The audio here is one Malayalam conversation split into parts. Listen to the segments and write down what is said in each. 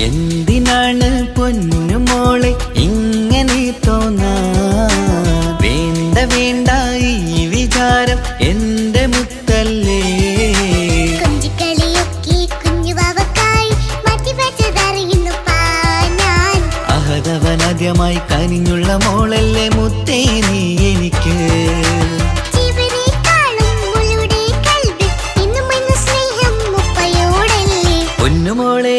എന്തിനാണ് പൊന്നുമോളെ ഇങ്ങനെ തോന്നാ? വേണ്ട വേണ്ട ഈ വിചാരം എന്റെ മുത്തല്ലേ. അഹദവനാദ്യമായി കനിഞ്ഞുള്ള മോളല്ലേ മുത്തേ നീ എനിക്ക്. പൊന്നുമോളെ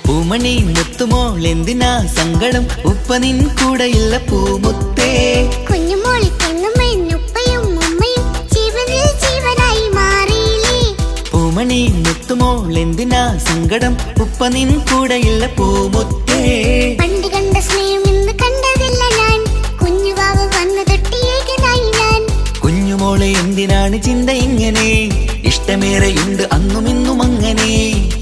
പൂമണി മുത്തുമോൾ എന്തിനാ സങ്കടം? ഉപ്പ നിൻ കൂടെയില്ല പൂമുത്തേ. പൂമണി മുത്തുമോൾ എന്തിനാ സങ്കടം? ഉപ്പ നിൻ കൂടെയില്ല പൂമുത്തേ. പണ്ട് കണ്ട സ്നേഹം ഇന്ന് കണ്ടതില്ല ഞാൻ, കുഞ്ഞുവാവ് വന്നു തൊട്ടിയേകനായി ഞാൻ. കുഞ്ഞുമോളെ എന്തിനാണ് ചിന്ത ഇങ്ങനെ? ഇഷ്ടമേറെയുണ്ട് അന്നും ഇന്നും അങ്ങനെ.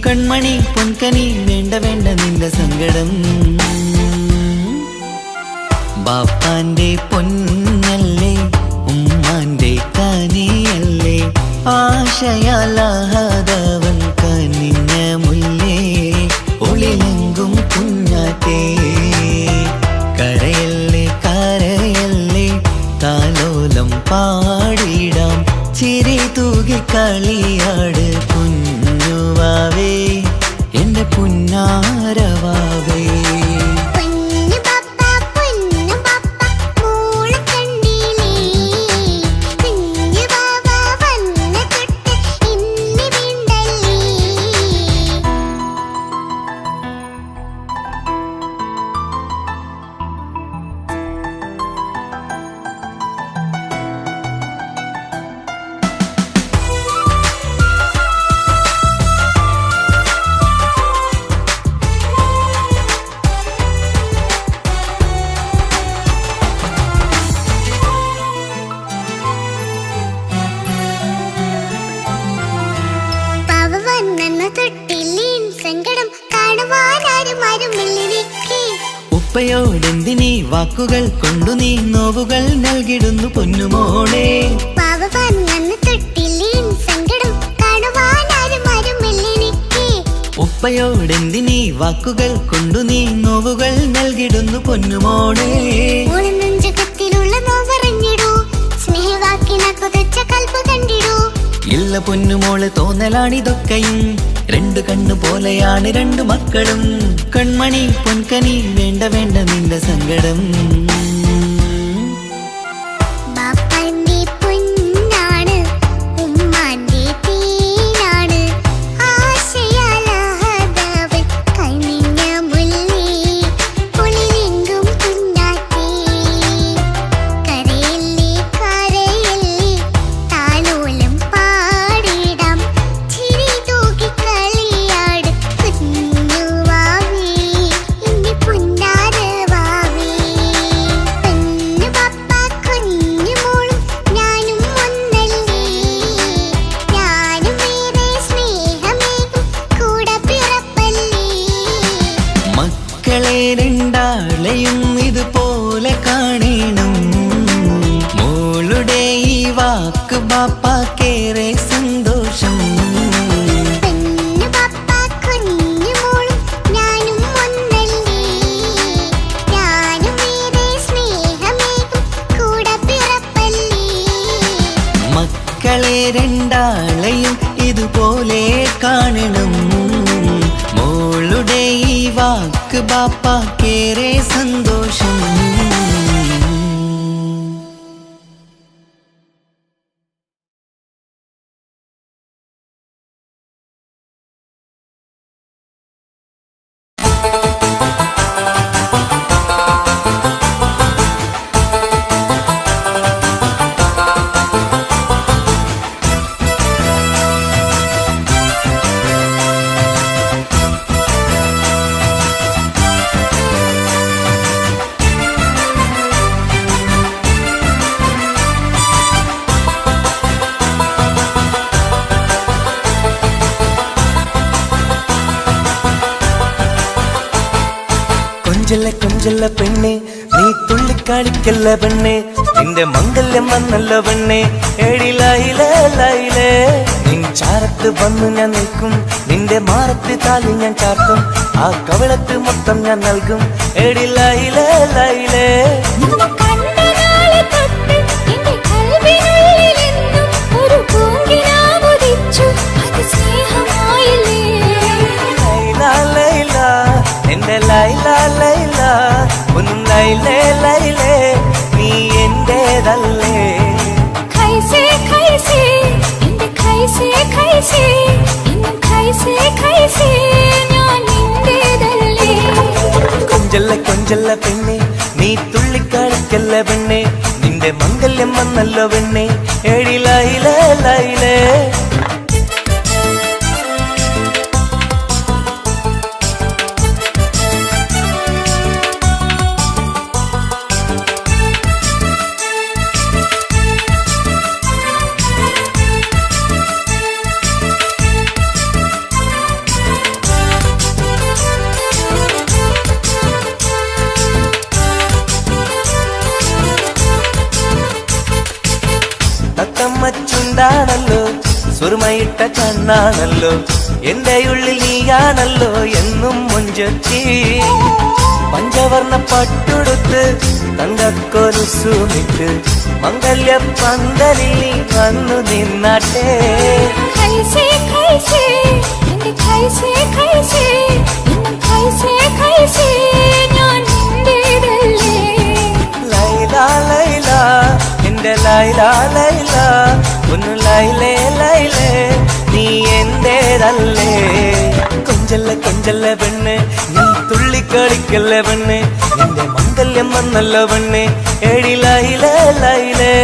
കൺമണി പൊൻകനി വേണ്ട വേണ്ട നിന്റെ സങ്കടം. ബാപ്പാന്റെ പൊന്നല്ലേ ഉമ്മാന്റെ കനിയല്ലേ, ആശയാലാഹദവൻ കനിഞ്ഞ മുല്ലേ. ഒളിലെങ്കും കുഞ്ഞാറ്റേ കരയല്ലേ കരയല്ലേ, താലോലം പാടിടാം ചിരി തൂകി കളിയാട് കുഞ്ഞുവാവേ എന്റെ പുന്നാരവാവേ. ഉപ്പയോടെന്തിനീ വാക്കുകൾ കൊണ്ടു നീ നോവുകൾ നൽകിടുന്നു പൊന്നുമോളെ. ഉപ്പയോടെന്തിനീ വാക്കുകൾ കൊണ്ടു നീ നോവുകൾ നൽകിടുന്നു പൊന്നുമോളെ. ഇല്ല പൊന്നുമോളെ തോന്നലാണിതൊക്കെയും, രണ്ടു കണ്ണു പോലെയാണ് രണ്ടു മക്കളും. കൺമണി പൊൻകനി വേണ്ട വേണ്ട നിന്റെ സങ്കടം. ബാപ്പാക്കേറെ സന്തോഷം. പെണ്ണു പപ്പ കുഞ്ഞു മോളും ഞാനും ഒന്നല്ലേ, ഞാനും ഏറെ സ്നേഹമേകും കൂടെ പിറപ്പല്ലേ. മക്കളെ രണ്ടാളെയും ഇതുപോലെ കാണണം. മോളുടെ ഈ വാക്ക് ബാപ്പാക്കേറെ സന്തോഷം. കൊഞ്ചല്ല കൊഞ്ചല്ല പെണ്ണെ, നീ തുള്ളിക്കാളിക്കല്ല പെണ്ണെ, നിന്റെ മംഗല്യം വന്നല്ല പെണ്ണെ. എഴിലായിലേ നിൻ ചാരത്ത് വന്നു ഞാൻ നിൽക്കും, നിന്റെ മാറത്ത് താലി ഞാൻ ചാർത്തും, ആ കവളത്ത് മൊത്തം ഞാൻ നൽകും. എഴിലായിലേ എന്റെ ലൈല ലൈല ഒന്നും ലൈലേ ലൈലേ നീ എന്റേതല്ലേ. ഖൈസേ ഖൈസേ എന്റെ ഖൈസേ ഖൈസേ എന്നും ഖൈസേ ഖൈസേ ഞാൻ നിന്റേതല്ലേ. കൊഞ്ചല്ല കൊഞ്ചല്ല പെണ്ണെ, നീ തുള്ളിക്കാളിക്കല്ല പെണ്ണെ, നിന്റെ മംഗല്യം വന്നല്ലോ പെണ്ണെ. എഴിലായിലേ ലൈലേ തത്തമ്മച്ചുണ്ടാണല്ലോ, സുറുമയിട്ട കണ്ണാണല്ലോ, എന്റെ ഉള്ളിൽ നീയാണല്ലോ എന്നും മുഞ്ചത്തി. പഞ്ചവർണ്ണ പട്ടുടുത്ത് തങ്കക്കൊലുസുമിട്ട് മംഗല്യ പന്തലിൽ നീ വന്നു നിന്നാട്ടെ. ഖൈസേ ഖൈസേ എന്റെ ഖൈസേ ഖൈസേ എന്നും ഖൈസേ ഖൈസേ ഞാൻ നിന്റേതല്ലേ. ലൈല ലൈല എന്റെ ലൈല ലൈല ഒന്ന് ലൈലേ ലൈലേ നീ എന്റേതല്ലേ. കൊഞ്ചല്ല കൊഞ്ചല്ല പെണ്ണ്, നീ തുള്ളിക്കളിക്കല്ല പെണ്ണ്, നിന്റെ മംഗല്യം വന്നല്ലോ പെണ്ണ്. എഴിലായിലേ ലൈലേ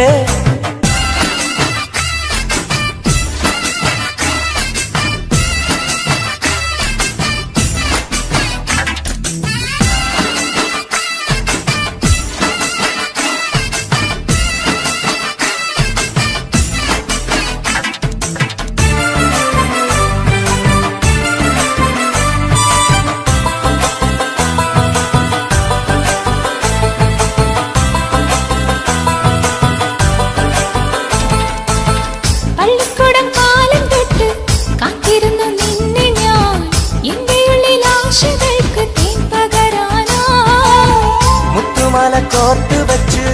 കോർത്ത് വച്ച്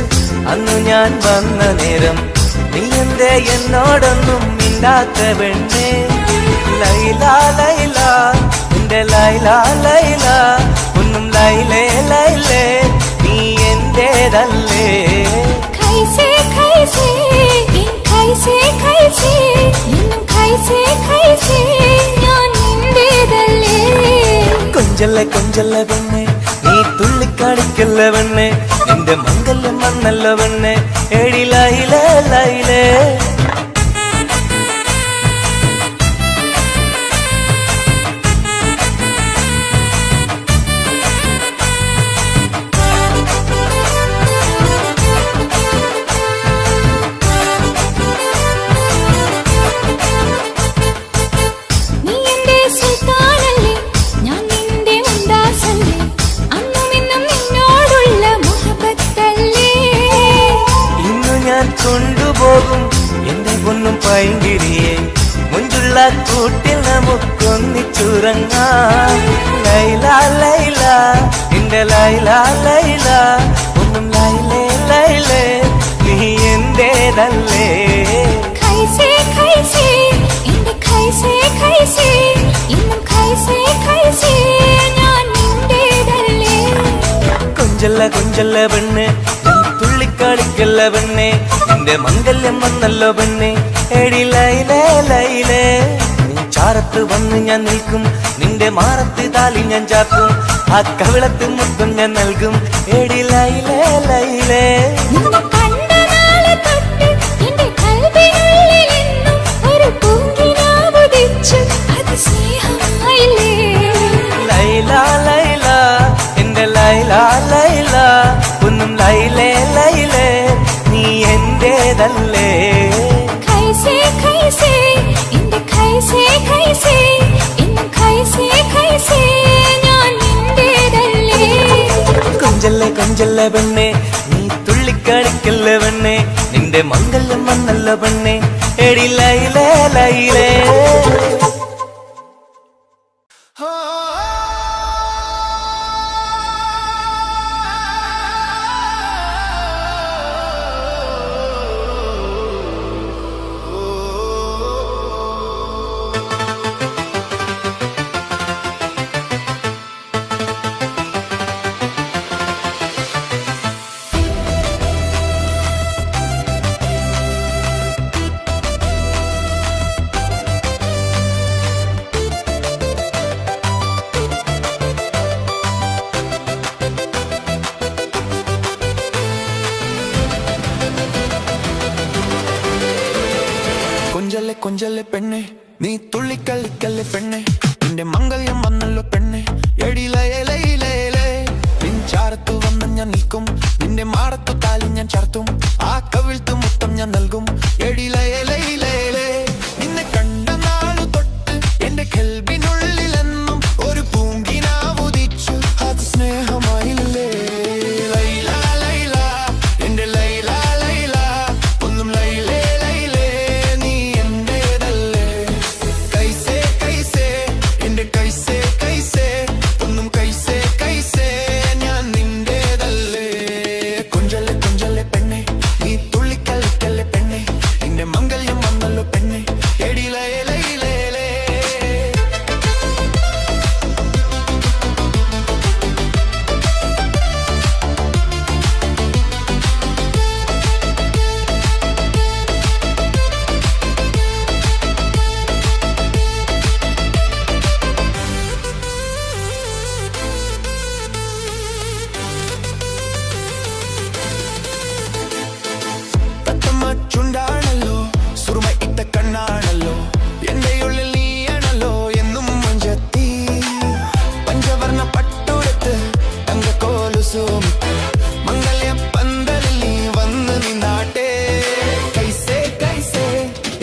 അന്നു ഞാൻ വന്ന നേരം നീ എന്തേ എന്നോടൊന്നും മിണ്ടാത്ത പെണ്ണേ. ലൈല ലൈല എന്റെ ലൈല ലൈല ഒന്നും ലൈലേ ലൈലേ നീ എന്റേതല്ലേ. ഖൈസേ ഖൈസേ ഖൈസേ ഖൈസേ എന്നും ഖൈസേ ഖൈസേ ഞാൻ നിന്റേതല്ലേ. കൊഞ്ചല്ല കൊഞ്ചല്ല പെണ്ണെ, നീ തുള്ളിക്കാണിക്കല്ല പെണ്ണെ, നിന്റെ മംഗല്യം വന്നല്ലോ പെണ്ണെ. എഴിലായിലേ ലൈലേ കൊണ്ടുപോകും കൂട്ടിൽ നമുക്കൊന്നിച്ചുറങ്ങാം. ലൈല ലൈല എന്റെ ലൈല ലൈല ഒന്നും ലൈലേ ലൈലേ നീ എന്റേതല്ലേ. ഖൈസേ ഖൈസേ എന്റെ ഖൈസേ ഖൈസേ ഇന്നും ഖൈസേ ഖൈസേ ഞാൻ നിന്റേതല്ലേ. കൊഞ്ചല്ല കൊഞ്ചല്ല പെണ്ണ് നീ തുള്ളിക്കളിക്കല്ല പെണ്ണെ നിന്റെ മംഗല്യം വന്നല്ലോ പെണ്ണെ. എടി ലൈലേ ലൈലേ നീ ചാരത്ത് വന്ന് ഞാൻ നിൽക്കും നിന്റെ മാറത്ത് താലി ഞാൻ ചാർത്തും ആ കവിളത്ത് മുത്തം ഞാൻ നൽകും. എടി ലൈലേ ലൈലേ നിന്നെ കണ്ട നാളെ തൊട്ട് എന്റെ കൽവിനുള്ളിൽ എന്നും ഒരു പൂങ്കിനാവുദിച്ചു അത് സ്നേഹമായില്ലേ. ലൈല ലൈല എന്റെ ലൈല ലൈല ഒന്നും ലൈലേ ലൈലേ നീ എന്റേതല്ലേ. ഖൈസേ ഖൈസേ എന്റെ ഖൈസേ ഖൈസേ ഇന്നും ഖൈസേ ഖൈസേ ഞാൻ നിന്റേതല്ലേ. കൊഞ്ചല്ലേ കൊഞ്ചല്ലേ പെണ്ണെ നീ തുള്ളിക്കളിക്കല്ല പെണ്ണെ നിന്റെ മംഗല്യം വന്നല്ലോ പെണ്ണെ. എടി ലൈലേ ലൈലേ കൊഞ്ചല്ലേ കൊഞ്ചല്ലേ പെണ്ണെ നീ തുള്ളിക്കളിക്കല്ലേ പെണ്ണെ നിന്റെ മംഗല്യം വന്നല്ലോ പെണ്ണെ. എടി ലൈലേ ലൈലേ നിൻ ചാരത്തു വന്ന് ഞാൻ നിൽക്കും നിന്റെ മാറത്തു താലി ഞാൻ ചാർത്തും ആ കവിൾത്ത് മുത്തം ഞാൻ നൽകും. എടി ലൈലേ ലൈലേ നിന്നെ കണ്ട നാളു തൊട്ട് എന്റെ കൽബിനുള്ളിൽ എന്നും ഒരു പൂങ്കിനാവുദിച്ചു അത് സ്നേഹമായില്ലേ. ലൈല ലൈല എന്റെ ലൈല ലൈല ഒന്നും ലൈലേ ലൈലേ നീ എന്റേതല്ലേ. കൈസേ കൈസേ എന്റെ കൈസേ കൈസേ ഒന്നും കൈസേ കൈസേ ഞാൻ നിന്റേതല്ലേ. കൊഞ്ചല്ലേ കൊഞ്ചല്ലേ പെണ്ണെ നീ തുള്ളിക്കളിക്കല്ലേ പെണ്ണെ നിന്റെ മംഗല്യം വന്നല്ലോ പെണ്ണെ. എടി ലൈലേ ലൈലേ ചുണ്ടാണല്ലോ സുറുമ ഇട്ട കണ്ണാണല്ലോ എന്റെ ഉള്ളിൽ നീയാണല്ലോ എന്നും മഞ്ചത്തി പഞ്ചവർണ്ണ പട്ടുടുത്ത് തങ്കക്കോലുസുമിട്ട് മംഗല്യ പന്തലിൽ നീ വന്ന് നിന്നാട്ടെ. കൈസേ കൈസേ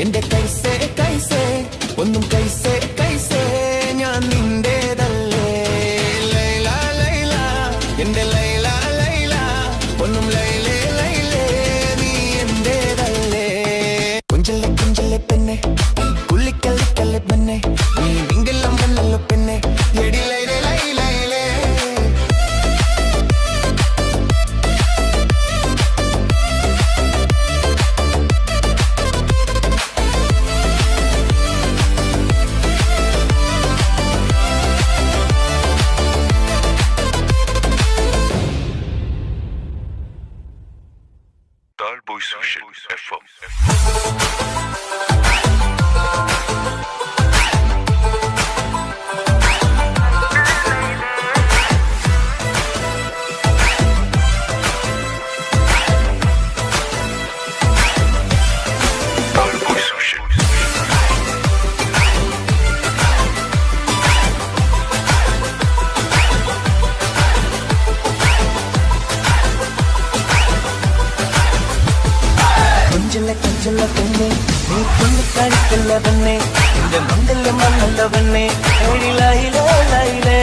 എന്റെ കൈസേ കൈസേ ഒന്നും കൈസേ കൈസേ ഞാൻ നിന്റേതല്ലേ. ലൈല ലൈല എന്റെ ലൈല ലൈല ഒന്നും ലൈലേ ലൈലേ നീ എന്റേതല്ലേ. കൊഞ്ചല്ലേ കൊഞ്ചല്ലേ പെണ്ണെ പുള്ളിക്കല്ലിക്കല്ലേ പെണ്ണെ നീ നിങ്കെല്ലാം വന്നല്ലോ പെണ്ണെ. എടി ലൈലേ ലൈലേ Talboy Social FM. Talboy Social. കൊഞ്ചല്ല കൊഞ്ചല്ല പെണ്ണെ നീ തുള്ളിക്കളിക്കല്ല പെണ്ണെ നിന്റെ മംഗല്യം വന്നല്ലോ പെണ്ണെ. എടി ലൈലേ ലൈലേ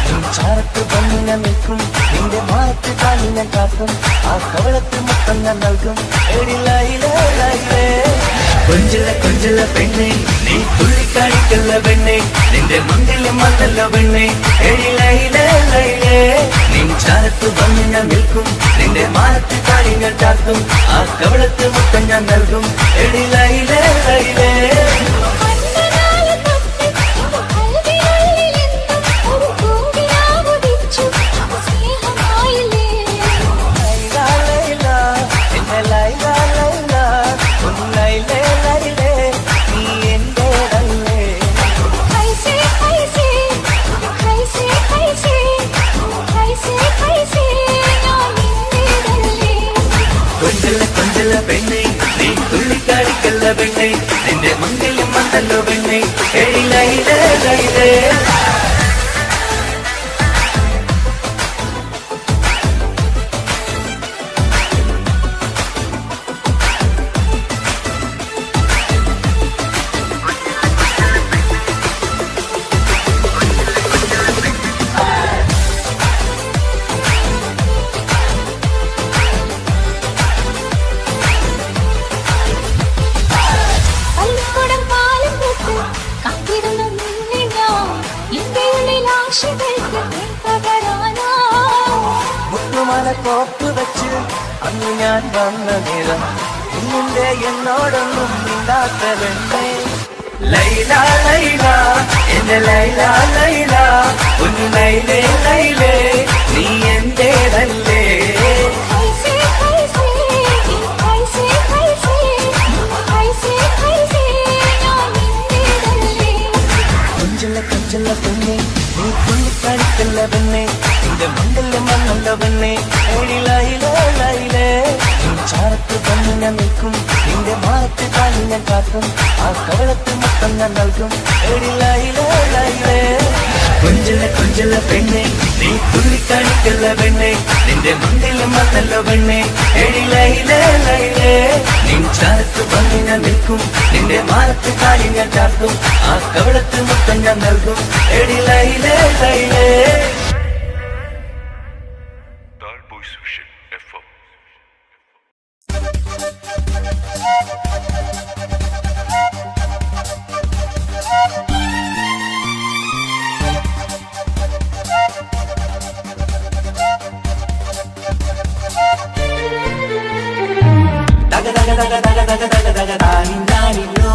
നിൻ ചാരത്ത് വന്ന് ഞാൻ നിൽക്കും നിന്റെ മാറത്ത് താലി ഞാൻ കാത്തും ആ കവിളത്ത് മുത്തം ഞാൻ നൽകും. എടി ലൈലേ ലൈലേ കൊഞ്ചല കൊഞ്ചല പെണ്ണെ നീ തുള്ളിക്കാടിക്കല്ല പെണ്ണെ നിന്റെ മംഗല്യം വന്നല്ലോ പെണ്ണെ എഴിലയിലേ നിൻ ചാരത്ത് വന്ന് ഞാൻ നിൽക്കും നിന്റെ മാനത്ത് കാടി ഞാൻ ചാർത്തും ആ കവളത്ത് മുത്തം ഞാൻ നൽകും എഴിലയിലേ കണ്ണനായ തൊട്ട് കൽവിനുള്ളിലെന്നും ഒരു പൂവിനാവുദിച്ചു സ്നേഹമായില്ലേ ലൈല ലൈല എന്നെ ലൈല ലൈല ഒന്ന് ലൈലേ ലൈലേ നീ എന്റേതല്ലേ കൈസേ കൈസേ കൈസേ കൈസേ കൈസേ കൈസേ ഞാൻ നിന്റേതല്ലേ കൊഞ്ചല കൊഞ്ചല പെണ്ണെ നീ തുള്ളിക്കാടിക്കല്ല പെണ്ണെ നിന്റെ മംഗല്യം വന്നല്ലോ പെണ്ണെ എഴിലയിലേ പള്ളിക്കൂടം പാലം തൊട്ട് കാത്തിരുന്ന നിന്നെ ഞാൻ എന്റെ ഉള്ളിൽ ആശകൾക്ക് പകരാനാ മുത്തുമല കോപ്പ് വെച്ച് അന്ന് ഞാൻ വന്ന നേരം ഇന്നിന്റെ എന്നോടൊന്നും മിണ്ടാത്ത പെണ്ണേ ലൈല ലൈല എന്റെ ലൈല ലൈല ഒന്ന് ലൈലേ ലൈലേ നീ എന്റേതല്ലേ കൈസേ കൈസേ കൈസേ കൈസേ കൈസേ കൈസേ ഞാൻ നിന്റേതല്ലേ കൊഞ്ചല കൊഞ്ചല പെണ്ണെ നീ തുള്ളിക്കാടിക്കല്ല പെണ്ണെ നിന്റെ മംഗല്യം വന്നല്ലോ പെണ്ണെ എഴിലയിലേ ലൈലേ നീ ചാരത്ത് വന്ന് ഞാൻ നിൽക്കും നിന്റെ മാറത്ത് കാലി ഞാൻ കാക്കും ആ കവളത്ത് മൊത്തം ഞാൻ നൽകും എഴിലയിലേ ലൈലേ കൊഞ്ചല കൊഞ്ചല പെണ്ണെ നീ തുള്ളിക്കാടിക്കല്ല പെണ്ണെ നിന്റെ മംഗല്യം വന്നല്ലോ പെണ്ണെ എഴിലയിലേ നിൻ ചാരത്ത് വന്ന് ഞാൻ നിൽക്കും നിന്റെ മാറത്ത് കാലി ഞാൻ ചാർത്തും ആ കവളത്ത് മുത്തം ഞാൻ നൽകും എഴിലയിലേ Tall Boys Vision FM. ദഗ ദഗ ദഗ ദഗ ദഗ ദഗ ദഗ ദാനി ദാനി നോ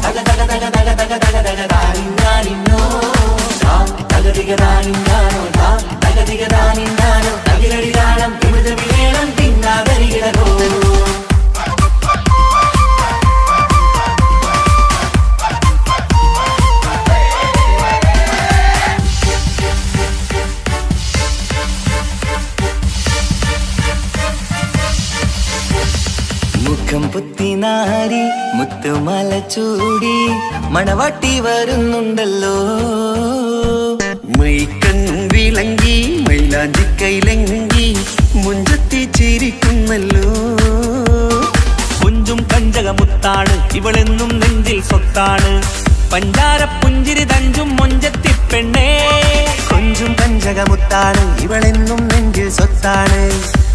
ദഗ ദഗ ദഗ ദഗ ദഗ ദഗ ദഗ ദാനി ദാനി നോ ദഗ ദിഗ ദാനി ദാനോ ദഗ ദിഗ ദാനി ദാനോ ദഗിരടി ദാനം വിമത വിലേണം തിന്നാവരികിടോ മുഖം പുത്തിനാരി മുത്തുമല ചൂടി മണവാട്ടി വരുന്നുണ്ടല്ലോ മൈക്കണ്ണും വിളങ്ങി മൈലാഞ്ചി കൈലങ്കി മുഞ്ചത്തി ചിരിക്കുന്നല്ലോ കുഞ്ചും കഞ്ചകമുത്താണ് ഇവളെന്നും നെഞ്ചിൽ സ്വത്താണ് പഞ്ചാര പുഞ്ചിരി തഞ്ചും മൊഞ്ചത്തി പെണ്ണേ കൊഞ്ചും കഞ്ചകമുത്താണ് ഇവളെന്നും നെഞ്ചിൽ സ്വത്താണ്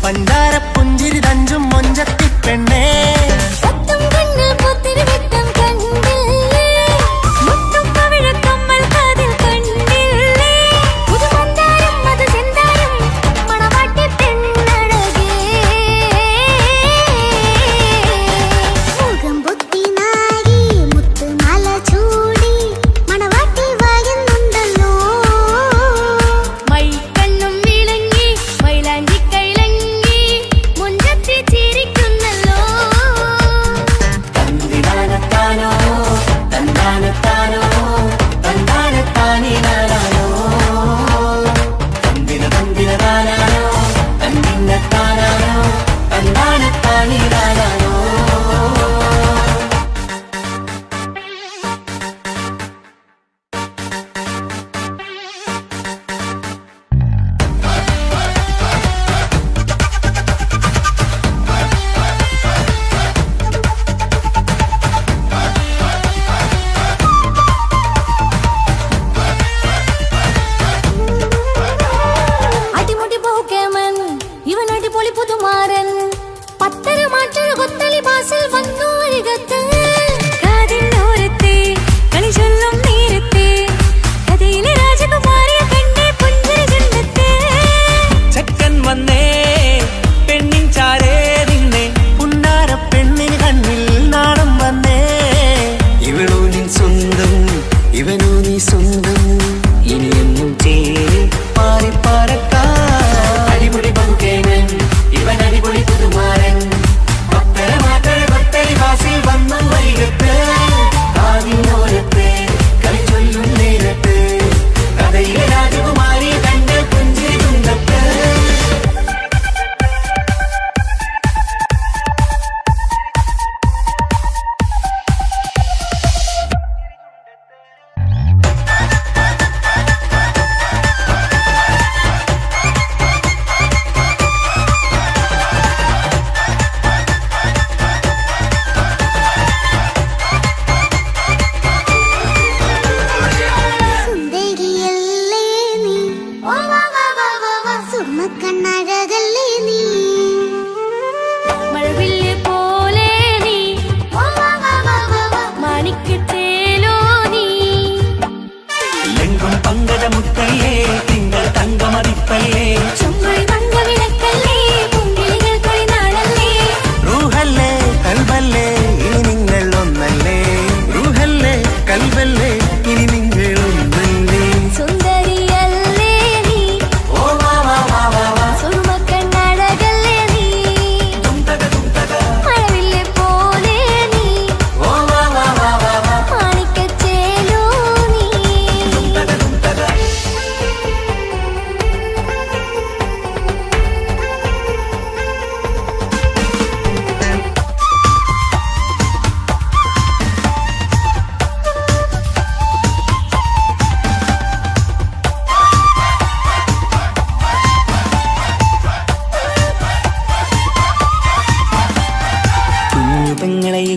പഞ്ചാര പുഞ്ചിരി തഞ്ചും മൊഞ്ചത്തി പെണ്ണേ സത്തും കണ്ണ് പുത്തിരി വെട്ടം കണ്ടില്ലേ മുത്തും പവിഴക്കമ്മൽ കാതിൽ കണ്ടില്ലേ പുതുമന്താരം മധു ചെന്താരം മണവാട്ടി പെണ്ണഴകേ മുഖം പൊത്തി നാരി മുത്തുമാല ചൂടി മണവാട്ടി വായുന്നുണ്ടല്ലോ മൈക്കണ്ണും വിളങ്ങി മൈലാഞ്ചി കൈലങ്ങി മുഞ്ചത്തി ചിരിക്കുന്നല്ലോ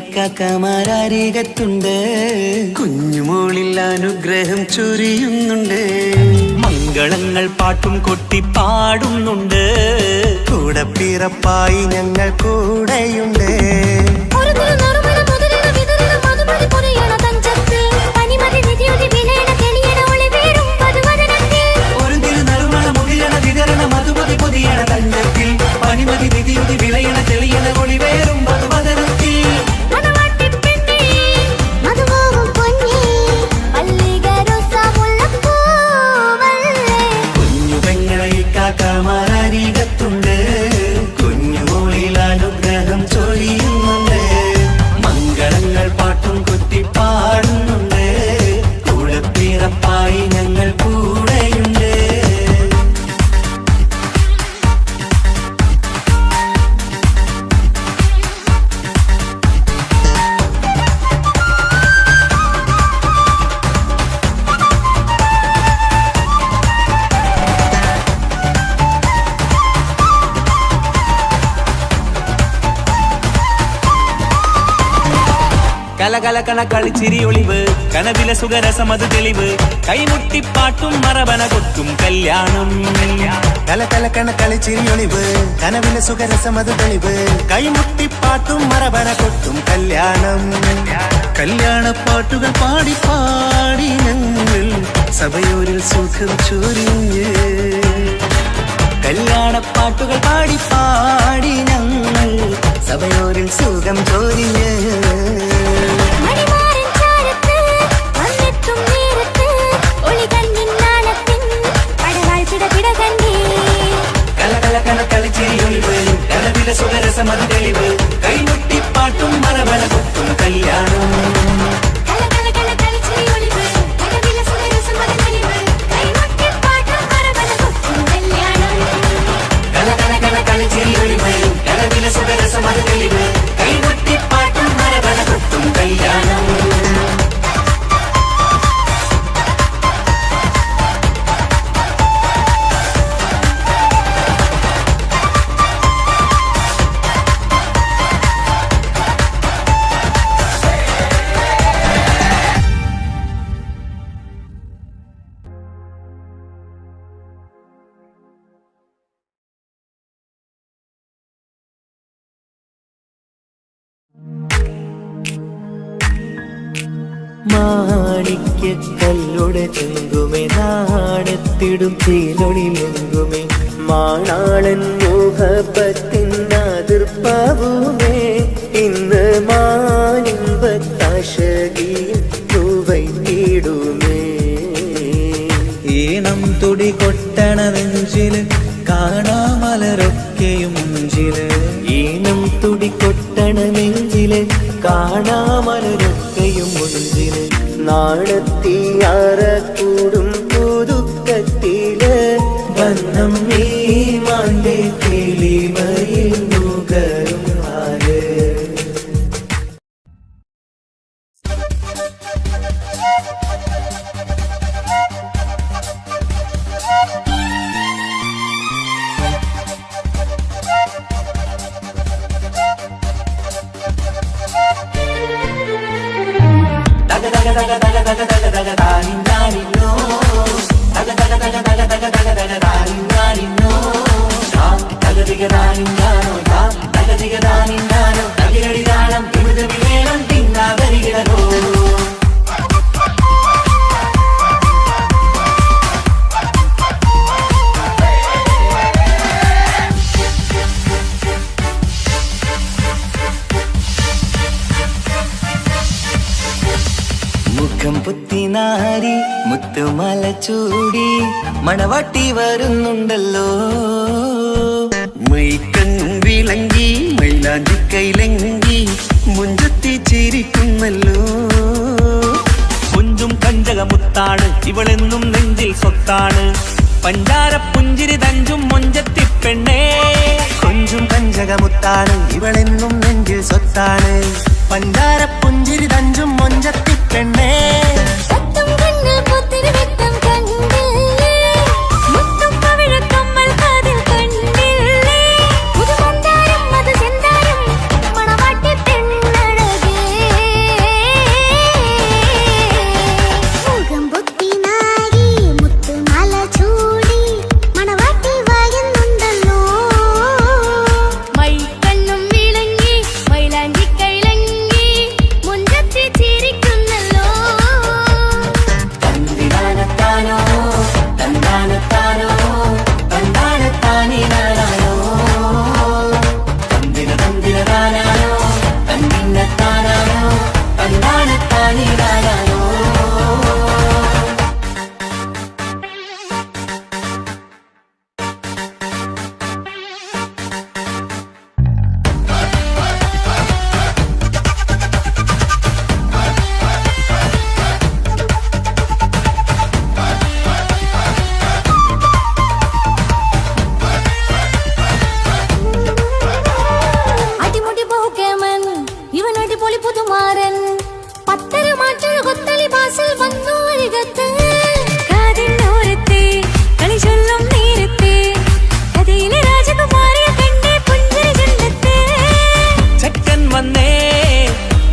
ഇക്കാക്കമാരരികത്തുണ്ട്. കുഞ്ഞുമോളിൽ അനുഗ്രഹം ചൊരിയുന്നുണ്ട്. മംഗളങ്ങൾ പാട്ടും കൊട്ടി പാടുന്നുണ്ട്. കൂടെ പിറപ്പായി ഞങ്ങൾ കൂടെയുണ്ട്. ഒരു തിരുനറുമണ മുതിരണ വിതരണ മധുമതി പൊരിയണ തഞ്ചത്തിൽ പനിമതി നിധിയുടെ വിലയണ തെളിയണ ഒളിവേറും മധുവദനത്തിൽ. ഒരു തിരുനറുമണ മുതിരണ വിതരണ മധുമതി പൊതിയണ തഞ്ചത്തിൽ പനിമതി നിധിയുടെ വിളയണ തെളിയണ ഒളിവേറും മധുവദനത്തിൽ. മണവാട്ടിപ്പെണ്ണേ മധുപോകും പൊന്നേ മല്ലിക റോസ മുല്ലപ്പൂവല്ലേ. കുഞ്ഞു പെങ്ങളെ ഇക്കാക്കമാരരികത്തുണ്ട്. കുഞ്ഞുമോളിൽ അനുഗ്രഹം ചൊരിയുന്നുണ്ട്. മംഗളങ്ങൾ പാട്ടും കൊട്ടി പാടുന്നുണ്ട്. കൂടെ പിറപ്പായി ഞങ്ങൾ കൂടെയുണ്ട്. കലകലകണ കളിച്ചിരി ഒളിവ് കനവിലെ സുഖരസമത് തെളിവ് കൈമുട്ടിപ്പാട്ടും മറവന കൊട്ടും കല്യാണം. കലകലക്കണ കളിച്ചിരിയൊളിവ് കനവിലെ സുഖരസമത് തെളിവ് കൈമുട്ടിപ്പാട്ടും മറവന കൊട്ടും കല്യാണം. കല്യാണപ്പാട്ടുകൾ പാടി പാടി ഞങ്ങൾ സഭയോരിൽ സുഖം ചൊരിഞ്ഞ്. കല്യാണപ്പാട്ടുകൾ പാടി പാടി ഞങ്ങൾ സഭയോരിൽ സുഖം ചൊരിഞ്ഞ്. മണിമാരൻ ചാരത്ത് വന്നെത്തും നേരത്ത് ഒളികണ്ണിൻ നാളത്തിൻ പടവാൾ പിടപിട കണ്ടേ. കലകലകണ കളിച്ചിരിയൊളിവ് കനവിലെ സുഖരസമത് തെളിവ് കൈമുട്ടിപ്പാട്ടും മറവന കൊട്ടും കല്യാണം. കലകലകണ കളിച്ചിരി ഒളിവ് കനവിലെ സുഖരസമത് തെളിവ് കൈമുട്ടിപ്പാട്ടും മറവന കൊട്ടും കല്യാണം. കലകലകണ കളിച്ചിരിയൊളിവ് കനവിലെ സുഖരസമത് തെളിവ് കൈമുട്ടിപ്പാട്ടും മറവന കൊട്ടും കല്യാണം. മാണിക്യക്കല്ലുടെ ചെങ്കുമേ നാണത്തിടും തീലൊളിലെങ്കുമേ മാണാളൻ മോഹപ്പത്തിൻ അതിർപ്പാവുമേ ഇന്ന് മാനിമ്പത്താശകിയും പൂവൈത്തിടുമേ. ഈണം തുടി കൊട്ടണ നെഞ്ചില് കാണാമലരൊക്കെയും മുഞ്ചില്. ഈണം തുടി കൊട്ടണ നെഞ്ചില് കാണാമലരൊക്കെയും മുഞ്ചില്. നാടത്തിയാറ കൂടും പുതുക്കത്തില് വന്നം നീ മാന്റെ കിളിമയിൽ നുകരും ആര്. മുഖം പുത്തിനാരി മുത്തുമല ചൂടി മണവാട്ടി വരുന്നുണ്ടല്ലോ. മൈക്കണ്ണും വിളങ്ങി മൈലാഞ്ചി കൈലങ്കി മുഞ്ചത്തി ചിരിക്കുന്നല്ലോ. കുഞ്ചും കഞ്ചകമുത്താണ് ഇവളെന്നും നെഞ്ചിൽ സ്വത്താണ് പഞ്ചാര പുഞ്ചിരി തഞ്ചും മൊഞ്ചത്തി പെണ്ണേ. കൊഞ്ചും കഞ്ചകമുത്താണ് ഇവളെന്നും നെഞ്ചിൽ സ്വത്താണ് പഞ്ചാര പുഞ്ചിരി തഞ്ചും മൊഞ്ചത്തി പെണ്ണേ. ഒത്തും കണ്ണിൽ പൊത്തിരി വെട്ടം കണ്ടില്ലേ മുത്തും പവിഴക്കമ്മൽ കാതിൽ കണ്ടില്ലേ. പുതുമന്ദാരം മധുചന്ദാരം മണവാട്ടി പെണ്ണഴകേ. പുതുമാരൻ പത്തര മാറ്റൊരു കൊത്തലി ബാസിൽ വന്നു അരികത്ത് കാതിനോരത്തെ കളി ചൊല്ലും നേരത്തെ കഥയിലെ രാജകുമാരിയെ കണ്ടേ പുഞ്ചിരി ചുണ്ടത്തെ ചെക്കൻ വന്നേ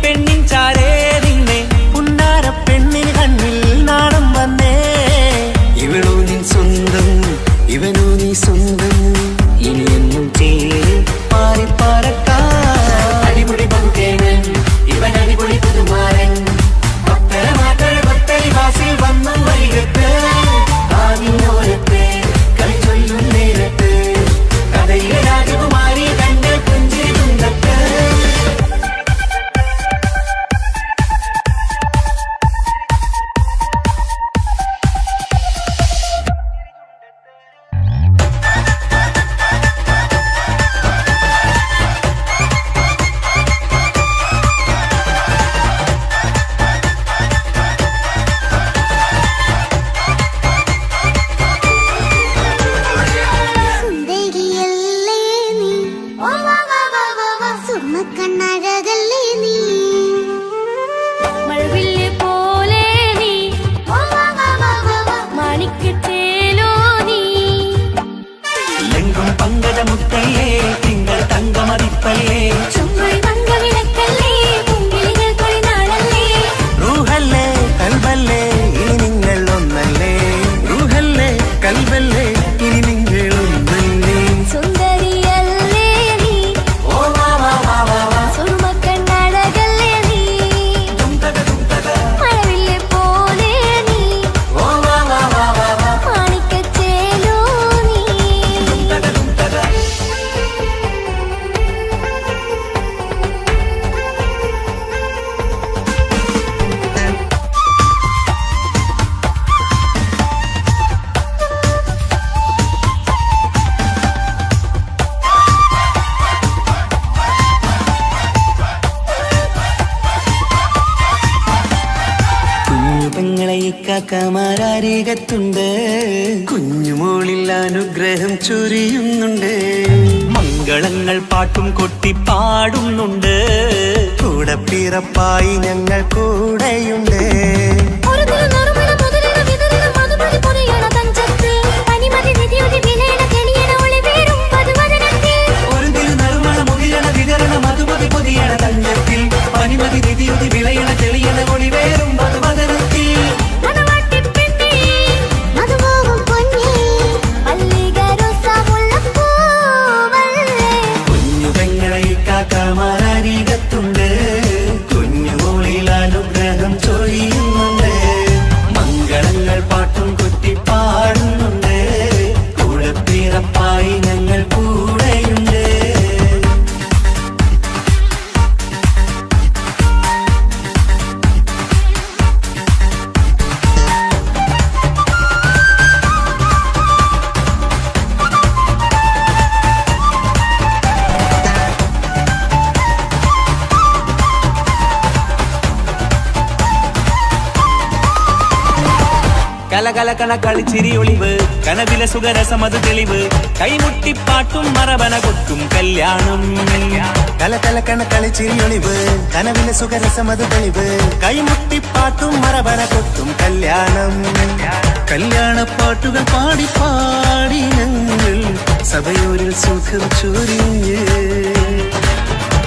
പെണ്ണിൻ ചാരേ നിന്നെ പുന്നാര പെണ്ണിന് കണ്ണിൽ നാണം വന്നേ ഇവളോ നിൻ സ്വന്തം ഇവനോ നീ സ്വന്തം ഇനി എന്നും ചേരി പാറി പറക്കാൻ അടിപൊളി പങ്കുകേണൻ ഇവൻ അടിപൊളി പുതുമാരൻ പത്തര മാറ്റര കൊത്തലി ബാസിൽ വന്നു വൈകത്ത് ആദിനോരത്ത് കളി ചൊല്ലും നേരത്ത് കഥയിലെ രാജകുമാരി കണ്ട് പുഞ്ചിരി തുണ്ടത്ത് സുന്ദരിയല്ലേ നീ സുർമ്മക്കണ്ണഴകല്ലേ നീ മഴവില്ല് പോലെ നീ മാണിക്കച്ചേലോ നീ ലെങ്കും പങ്കജമുത്തല്ലേ തിങ്കൾ തങ്കമതിപ്പല്ലേ ചുങ്കുഴി മംഗവിളക്കല്ലേ പൂങ്കിളികൾ കൊഴിനാളല്ലേ റൂഹല്ലേ കൽബല്ലേ ഇനി നിങ്ങൾ ഒന്നല്ലേ റൂഹല്ലേ കൽബല്ലേ ഇനി നിങ്ങൾ ഒന്നല്ലേ സുന്ദരിയല്ലേ നീ സുർമ്മക്കണ്ണഴകല്ലേ നീ മഴവില്ല് പോലെ നീ മാണിക്കച്ചേലോ നീ കുഞ്ഞു പെങ്ങളെ ഇക്കാക്കമാരരികത്തുണ്ട് കുഞ്ഞുമോളിൽ അനുഗ്രഹം ചൊരിയുന്നുണ്ട് മംഗളങ്ങൾ പാട്ടും കൊട്ടി പാടുന്നുണ്ട് കൂടെ പിറപ്പായി ഞങ്ങൾ കൂടെയുണ്ട് ഒരു തിരുനറുമണ മുതലിന വിതറിന മധുമതി പൊതിയണ തഞ്ചത്ത് പനിമതി നിധിയുതി വിലയണ തെളിയണ ഒളിവേറും പതുവദനത്തിൽ ഒരു തിരുനറുമണ മുകിലണ വിതരണ മധുമതി പൊതിയണ തഞ്ചത്തിൽ പനിമതി നിധിയുതി വിളയണ തെളിയണ ഒളിവേറും മധുവദനത്തിൽ മണവാട്ടിപ്പെണ്ണേ മധുപോകും പൊന്നേ മല്ലികരോസാമുല്ലപ്പൂവല്ലേ കുഞ്ഞു പെങ്ങളെ ഇക്കാക്കമാരരികത്തുണ്ട് കുഞ്ഞുമോളിൽ അനുഗ്രഹം ചൊരിയുന്നുണ്ട് മംഗളങ്ങൾ പാട്ടും കൊട്ടി പാടുന്നുണ്ട് കൂടെ പിറപ്പായി ഞങ്ങൾ കൂടെയുണ്ട് കലകലകണ കളിച്ചിരി ഒളിവ് കനവിലെ സുഖരസമത് തെളിവ് കൈമുട്ടിപ്പാട്ടും മറവന കൊട്ടും കല്യാണം കലകലകണ കളിച്ചിരി ഒളിവ് കനവിലെ സുഖരസമത് തെളിവ് കൈമുട്ടിപ്പാട്ടും മറവന കൊട്ടും കല്യാണം കല്യാണപ്പാട്ടുകൾ പാടി പാടി ഞങ്ങൾ സഭയോരിൽ സുഖം ചൊരിഞ്ഞ്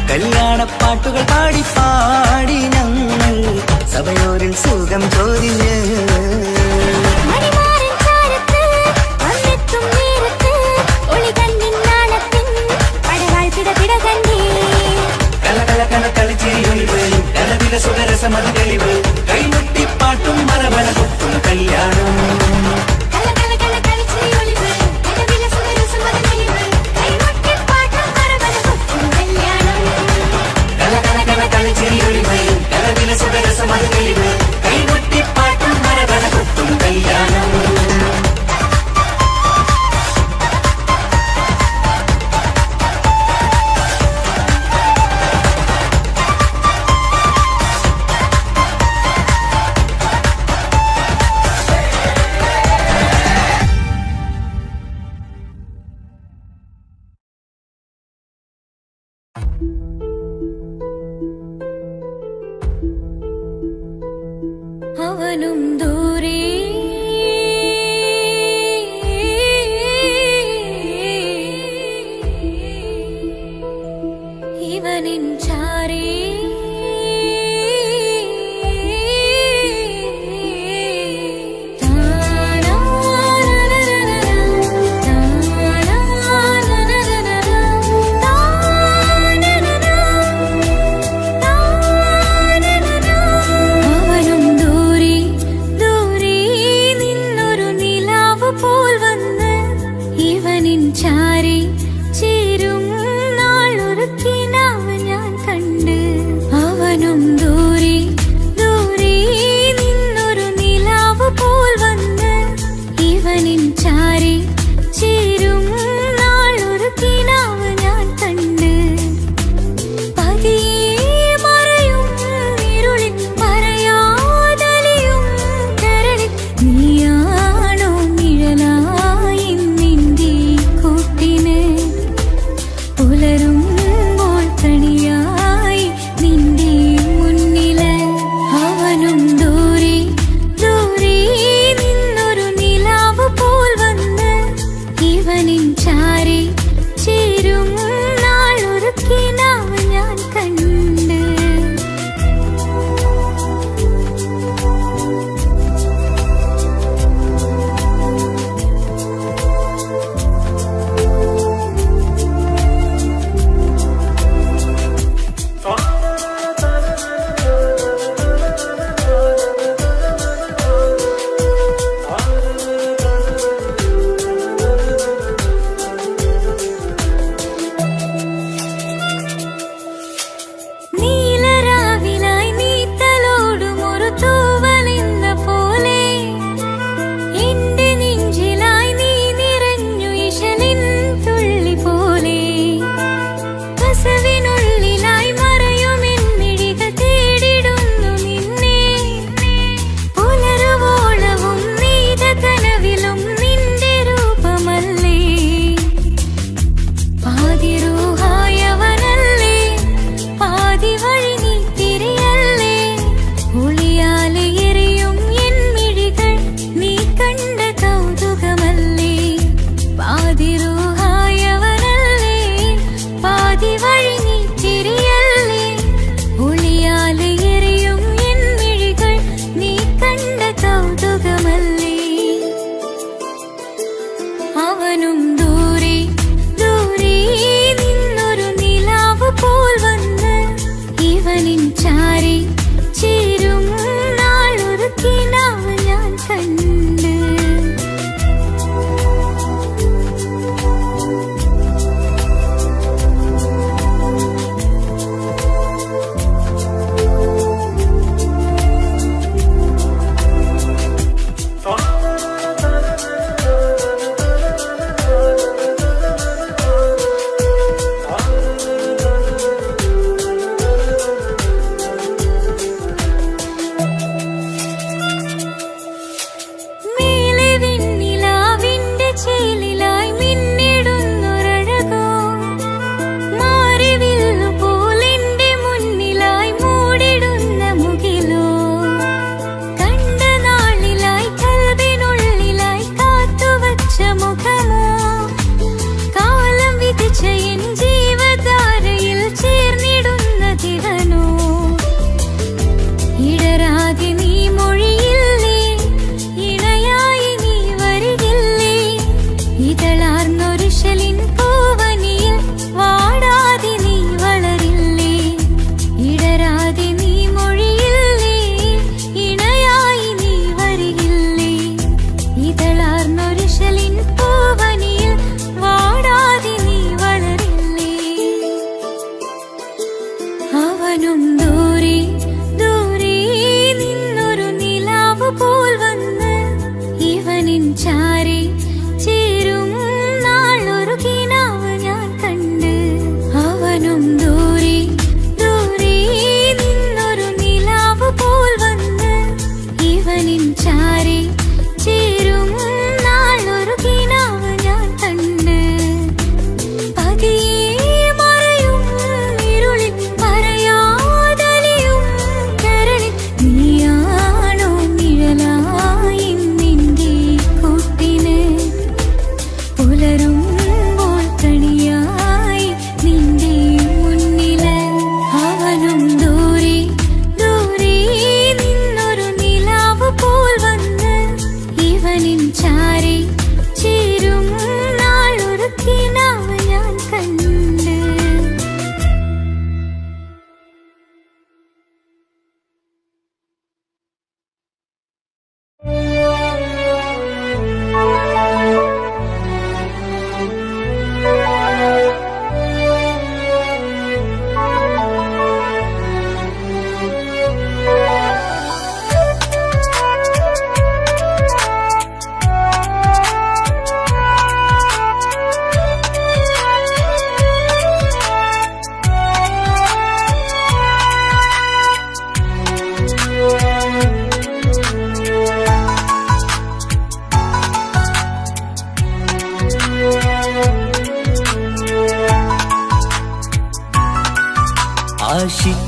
കല്യാണപ്പാട്ടുകൾ പാടി പാടി ഞങ്ങൾ സഭയോരിൽ സുഖം ചൊരിഞ്ഞ് മണിമാരൻ ചാരത്ത് വന്നെത്തും നേരത്ത് ഒളി കണ്ണിൻ നാളത്തിൻ പടവാൾ പിടപിട കണ്ടേ കലകലകണ കളിച്ചിരി ഒളിവ് കലവിലെ സുഖരസമത് തെളിവ് കൈമുട്ടിപ്പാട്ടും മറവന കൊട്ടും കല്യാണം കലകലകണ കളിച്ചിരി ഒളിവ് കനവിലെ സുഖരസമത് തെളിവ് കൈമുട്ടിപ്പാട്ടും മറവന കൊട്ടും കല്യാണം കലകലകണ കളിച്ചിരി ഒളിവ് കലവിലെ സുഖരസമത് തെളിവ് കൈമുട്ടിപ്പാട്ടും മറവന കൊട്ടും കല്യാണം അവനും ദൂരെ ഇവനിൻ ചാരേ അവനും ദൂരെ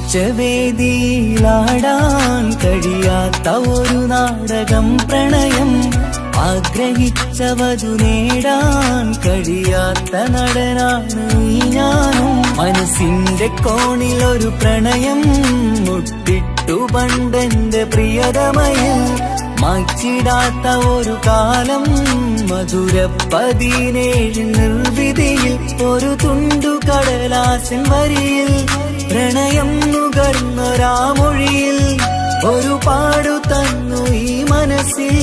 ആശിച്ച വേദിയിലാടാൻ കഴിയാത്ത ഒരു നാടകം പ്രണയം ആഗ്രഹിച്ചവതു നേടാൻ കഴിയാത്ത നടനാണ് ഈ ഞാനും മനസ്സിന്റെ കോണിൽ ഒരു പ്രണയം മുട്ടിട്ടു പണ്ടെന്റെ പ്രിയതമയിൽ മായ്ച്ചിടാത്ത ഒരു കാലം മധുര 17 നിർവിധിയിൽ ഒരു തുണ്ടു കടലാസിൻ വരിയിൽ പ്രണയം നുകർന്നൊരാമൊഴിയിൽ ഒരു പാടു തന്നു ഈ മനസ്സിൽ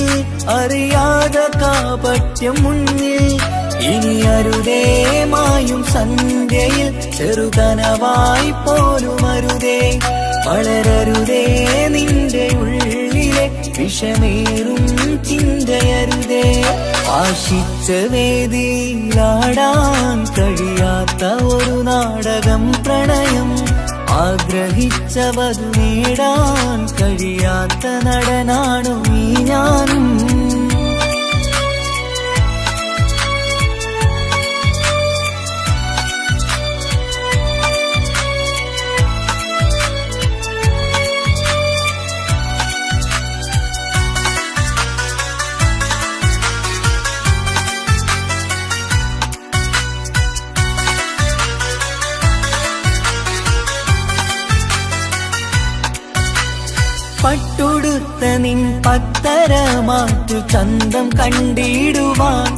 അറിയാതെ കാപട്യം മുന്നിൽ ഇനി അരുതേ മായും സന്ധ്യയിൽ ചെറുകനവായി പോലും അരുതേ വളരരുതേ നിന്റെ ഉള്ളിലെ വിഷമേറും ചിന്തയരുതേ ആശിച്ച വേദിയിലാടാൻ കഴിയാത്ത ഒരു നാടകം പ്രണയം ആഗ്രഹിച്ചവതു നേടാൻ കഴിയാത്ത നടനാണു ഈ ഞാനും പട്ടുടുത്ത നിൻ പത്തരമാറ്റു ചന്തം കണ്ടിടുവാൻ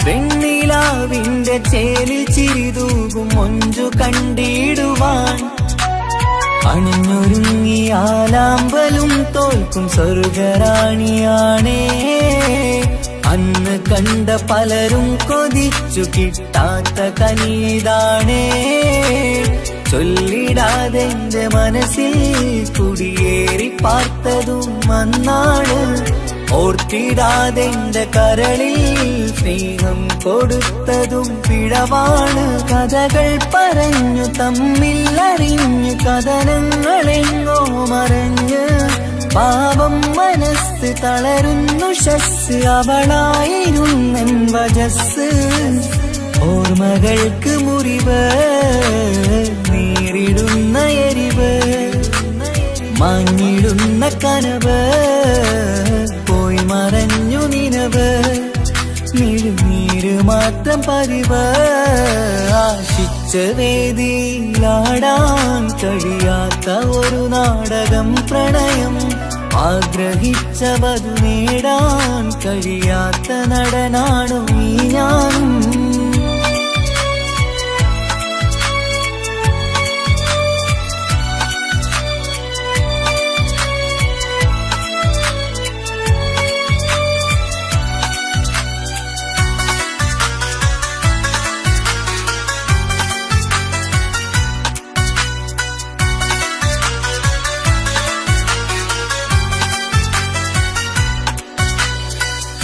വെണ്ണിലാവിന്റെ ചേലിൽ ചിരിതൂകും മൊഞ്ചു കണ്ടിടുവാൻ അണിഞ്ഞൊരുങ്ങിയാലാമ്പലും തോൽക്കും സ്വർഗറാണിയാണേ അന്ന് കണ്ട പലരും കൊതിച്ചു കിട്ടാത്ത കനീതാണേ ചൊല്ലിടാതെ എന്റെ മനസ്സിൽ കുടിയേറി പാർത്തതും അന്നാണ് ഓർത്തിടാതെ എന്റെ കരളിൽ സ്നേഹം കൊടുത്തതും പിഴവാണ് കഥകൾ പറഞ്ഞു തമ്മിൽ അറിഞ്ഞു കഥനങ്ങളെങ്ങോ മറഞ്ഞ് പാവം മനസ്സ് തളരുന്നു ശസ് അവളായിരുന്നെൻ വജസ് ഓർമ്മകൾക്ക് മുറിവ് നേരിടുന്ന എരിവ് മാഞ്ഞിടുന്ന കനവ് പോയി മറഞ്ഞു നിനവ് നീര് മാത്രം പതിവ് ആശിച്ച വേദിയിലാടാൻ കഴിയാത്ത ഒരു നാടകം പ്രണയം ആഗ്രഹിച്ചവതു നേടാൻ കഴിയാത്ത നടനാണു ഈ ഞാനും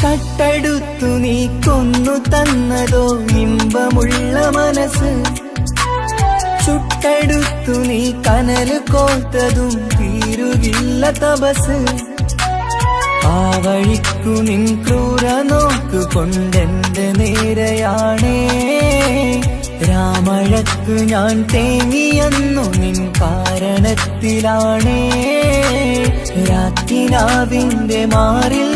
കട്ടെടുത്തു നീ കൊന്നു തന്നതോ ഇമ്പമുള്ള മനസ്സ് ചുട്ടെടുത്തു നീ കനല് കോത്തതും തീരുകില്ല തപസ് ആ വഴിക്കു നിൻ ക്രൂര നോക്കു കൊണ്ടെന്റെ നേരെയാണേ രാമഴക്കു ഞാൻ തേങ്ങിയെന്നു നിൻ കാരണത്തിലാണേ രാത്തിനാവിന്റെ മാറിൽ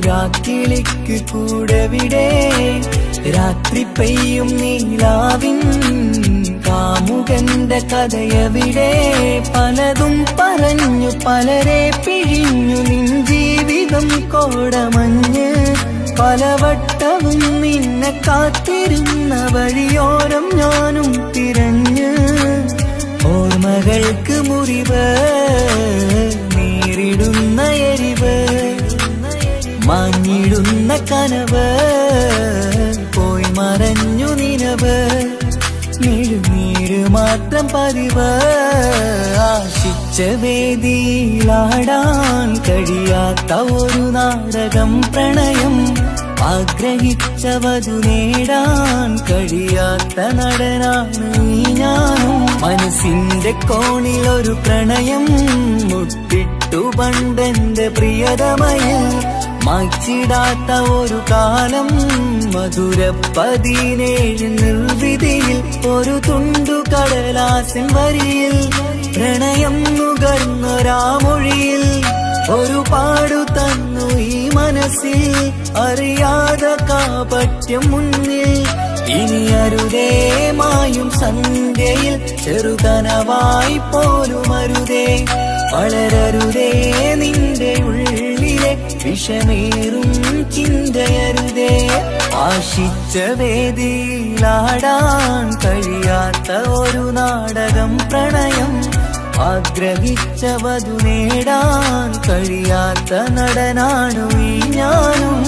രാക്കിളിക്ക് കൂടവിടെ രാത്രി പെയ്യും നീലാവിൻ കാമുകന്റെ കഥയവിടെ പലതും പറഞ്ഞു പലരെ പിഴിഞ്ഞു നിൻ ജീവിതം കോടമഞ്ഞ് പലവട്ടവും നിന്നെ കാത്തിരുന്ന വഴിയോരം ഞാനും തിരഞ്ഞ് ഓർമ്മകൾക്ക് മുറിവ് നേരിടുന്ന എരിവ് മാഞ്ഞിടുന്ന കനവ് പോയി മറഞ്ഞു നിനവ് നീര് മാത്രം പതിവ് ആശിച്ച വേദിയിലാടാൻ കഴിയാത്ത ഒരു നാടകം പ്രണയം ആഗ്രഹിച്ചവതു നേടാൻ കഴിയാത്ത നടനാണ് ഈ ഞാനും മനസ്സിന്റെ കോണിൽ ഒരു പ്രണയം മുട്ടിട്ടു പണ്ടെന്റെ പ്രിയതമയിൽ മായ്ച്ചിടാത്ത ഒരു കാലം മധുര 17 നിർവിധിയിൽ ഒരു തുണ്ടു കടലാസിൻ വരിയിൽ പ്രണയം നുകർന്നൊരാമൊഴിയിൽ ഒരു പാടു തന്നു ഈ മനസ്സിൽ അറിയാതെ കാപട്യം മുന്നിൽ ഇനി അരുതേ മായും സന്ധ്യയിൽ ചെറുകനവായി പോലും അരുതേ വളരരുതേ നിന്റെ ഉള്ളിലെ വിഷമേറും ചിന്തയരുതേ ആശിച്ച വേദിയിലാടാൻ കഴിയാത്ത ഒരു നാടകം പ്രണയം ആഗ്രഹിച്ച വധു നേടാൻ കഴിയാത്ത നടനാണു ഈ ഞാനും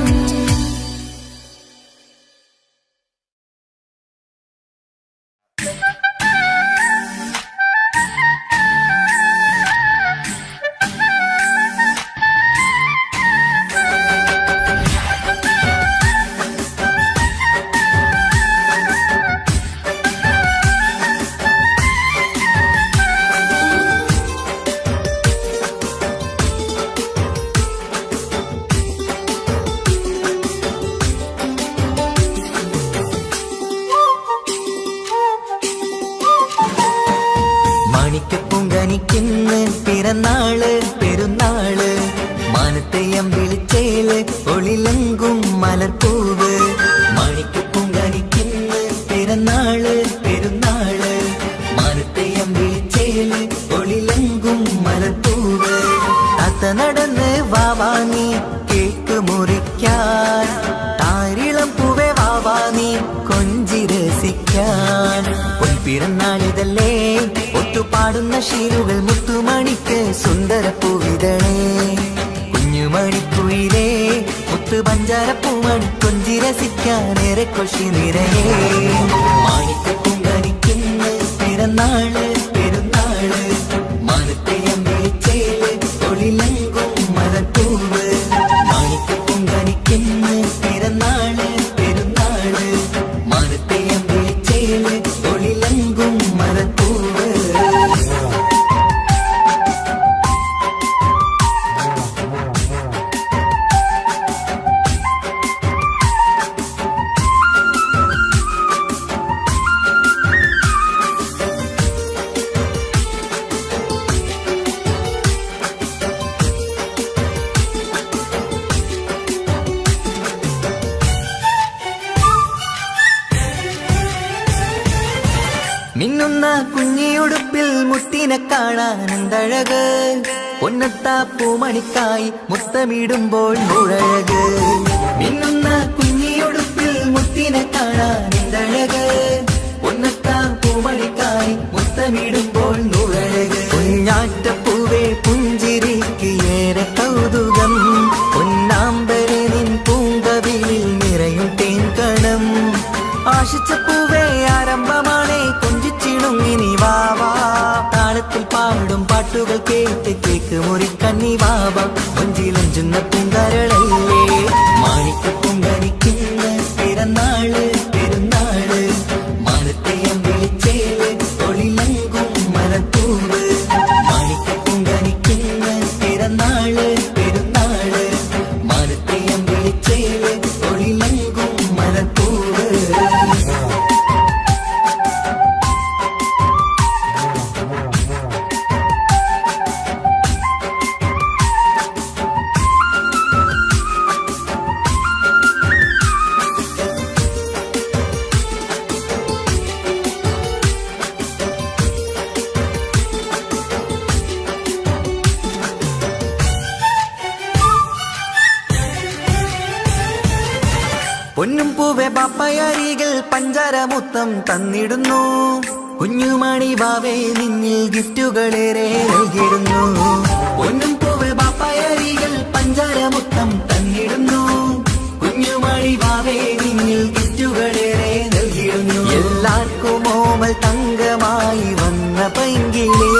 മാണിക്കപ്പൂങ്കനിക്കിന്ന് പിറന്നാള് പെരുന്നാള് മാനത്തെയം വിളിച്ചേല് ഒളിലങ്കും മലർപ്പൂവ് മാണിക്കപ്പൂങ്കനിക്കിന്ന് പിറന്നാള് പെരുന്നാള് മാനത്തെയം വിളിച്ചേല് ഒളിലങ്കും മലർപ്പൂവ് അത്ത നടന്ന് വാവാനി കേക്ക് മുറിക്കാൻ താരിളം പൂവേ വാവാനി കൊഞ്ചി രസിക്കാൻ പിറന്നാളിതല്ലേ ഒത്തുപാടുന്ന ശീലുകൾ മുത്തുമണിക്ക് സുന്ദര പൂവിതളേ കുഞ്ഞുമണിക്കുയിലേ മുത്തു പഞ്ചാരപ്പൂമണി കൊഞ്ചി രസിക്കാനേറെ കൊശി നിറയേ മാണിക്കപ്പൂങ്കനിക്കിന്ന് പിറന്നാള് പെരുന്നാള് മാനത്തെയം വിളിച്ചേല് ഒളിലങ്കും മലർപ്പൂവ് മാണിക്കപ്പൂങ്കനിക്കിന്ന് പിറന്നാള് പെരുന്നാള് മാനത്തെയം വിളിച്ചേല് ഒളിലങ്കും മലർപ്പൂവ് മിന്നുന്ന കുഞ്ഞിയുടുപ്പിൽ മുത്തിനെ കാണാൻ എന്തഴക് പൊന്നത്താ പൂമണിക്കായി മുത്തമിടുമ്പോൾ മുഴഴക് മിന്നുന്ന കുഞ്ഞിയുടുപ്പിൽ മുത്തിനെ കാണാൻ എന്തഴക് പൊന്നത്താ പൂമണിക്കായി മുത്തമിടുമ്പോൾ മുഴഴക് കുഞ്ഞാറ്റപ്പൂവേ പുഞ്ചിരിക്ക് ഏറെ കൗതുകം പൊന്നാമ്പരെ നിൻ പൂങ്കവിളിൽ നിറയും തേൻകണം ആശിച്ച പൂവേ ആരംഭമാണേ കൊഞ്ചിച്ചിണുങ്ങിനി വാവാ താളത്തിൽ പാടും പാട്ടുകൾ കേട്ട് കേക്ക് മുറിക്കണ്ണി വാവാ കൊഞ്ചിലഞ്ചുന്ന പൂങ്കരളല്ലേ മാണിക്കപ്പൂങ്കനിക്കിന്ന് പിറന്നാള് പെരുന്നാള് മാനത്തെയം വിളിച്ചേല് ഒളിലങ്കും മലർപ്പൂവ് മാണിക്കപ്പൂങ്കനിക്കിന്ന് പിറന്നാള് പെരുന്നാള് മാനത്തെയം വിളിച്ചേല് ഒളിലങ്കും മലർപ്പൂവ് പൊന്നും പൂവെ ബാപ്പയരികൾ പഞ്ചാരമുത്തം തന്നിടുന്നു കുഞ്ഞുമണി ബാവേ നിന്നിൽ ഗിഫ്റ്റുകളേറെ നൽകിടുന്നു പൊന്നും പൂവെ ബാപ്പയരികൾ പഞ്ചാരമുത്തം തന്നിടുന്നു കുഞ്ഞുമണി ബാവേ നിന്നിൽ ഗിഫ്റ്റുകളേറെ നൽകിടുന്നു എല്ലാവർക്കും ഓമൽ തങ്കമായി വന്ന പൈങ്കിളി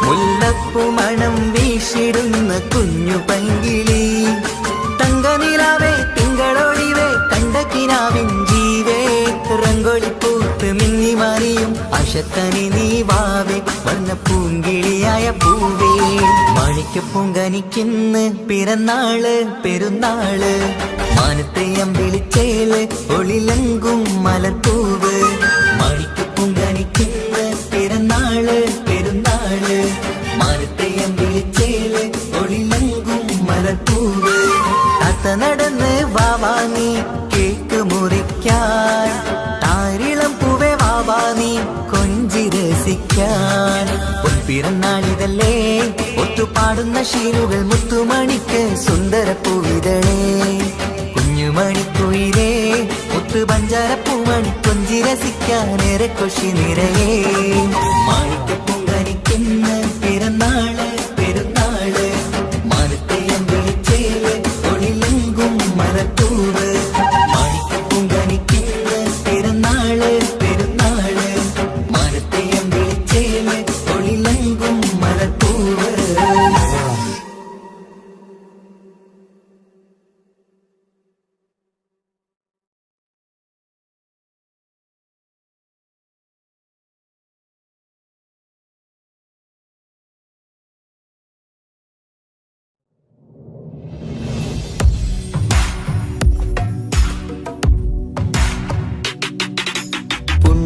മുല്ലപ്പൂ മണം വീശിടുന്ന കുഞ്ഞു പൈങ്കിളി തങ്കനിലാവേ തിങ്കളൊളിവേ കണ്ടക്കിനാവിൻ ജീവേ റംഗോളിപ്പൂത്ത് മിന്നി മാറിയും അശത്തനി നീ വാവേ വർണ്ണ പൂങ്കിളിയായ പൂവേ മാണിക്യപ്പൂങ്കനിക്കിന്ന് പിറന്നാള് പെരുന്നാള് മാനത്തെ അമ്പിളിച്ചേല് ഒളിലങ്കും മലർപ്പൂവ് മാണിക്യപ്പൂങ്കനിക്കിന്ന് പിറന്നാള് പെരുന്നാള് മാനത്തെ അമ്പിളിച്ചേല് ഒളിലങ്കും മലർപ്പൂവ് താത്ത നടന്ന് വാവാ നീ കേക്ക് മുറിക്കാൻ താരിളം പൂവേ വാവാ നീ കൊഞ്ചി രസിക്കാൻ പിറന്നാളിതല്ലേ ഒത്തുപാടുന്ന ശീലുകൾ മുത്തുമണിക്ക് സുന്ദര പൂവിതളേ കുഞ്ഞുമണിക്കുയിലേ മുത്തു പഞ്ചാരപ്പൂമണി കൊഞ്ചി രസിക്കാനേറെ കൊശി നിറയേ മാണിക്യപ്പൂങ്കനിക്കുന്ന പിറന്നാള് പെരുന്നാള് മാനത്തെ അമ്പിളിച്ചേല് ഒളിലങ്കും മലർപ്പൂവ് മാണിക്യപ്പൂങ്കനിക്കുന്ന പിറന്നാള് പെരുന്നാള് മാനത്തെ അമ്പിളിച്ചേല് ഒളിലങ്കും മലർപ്പൂവ്.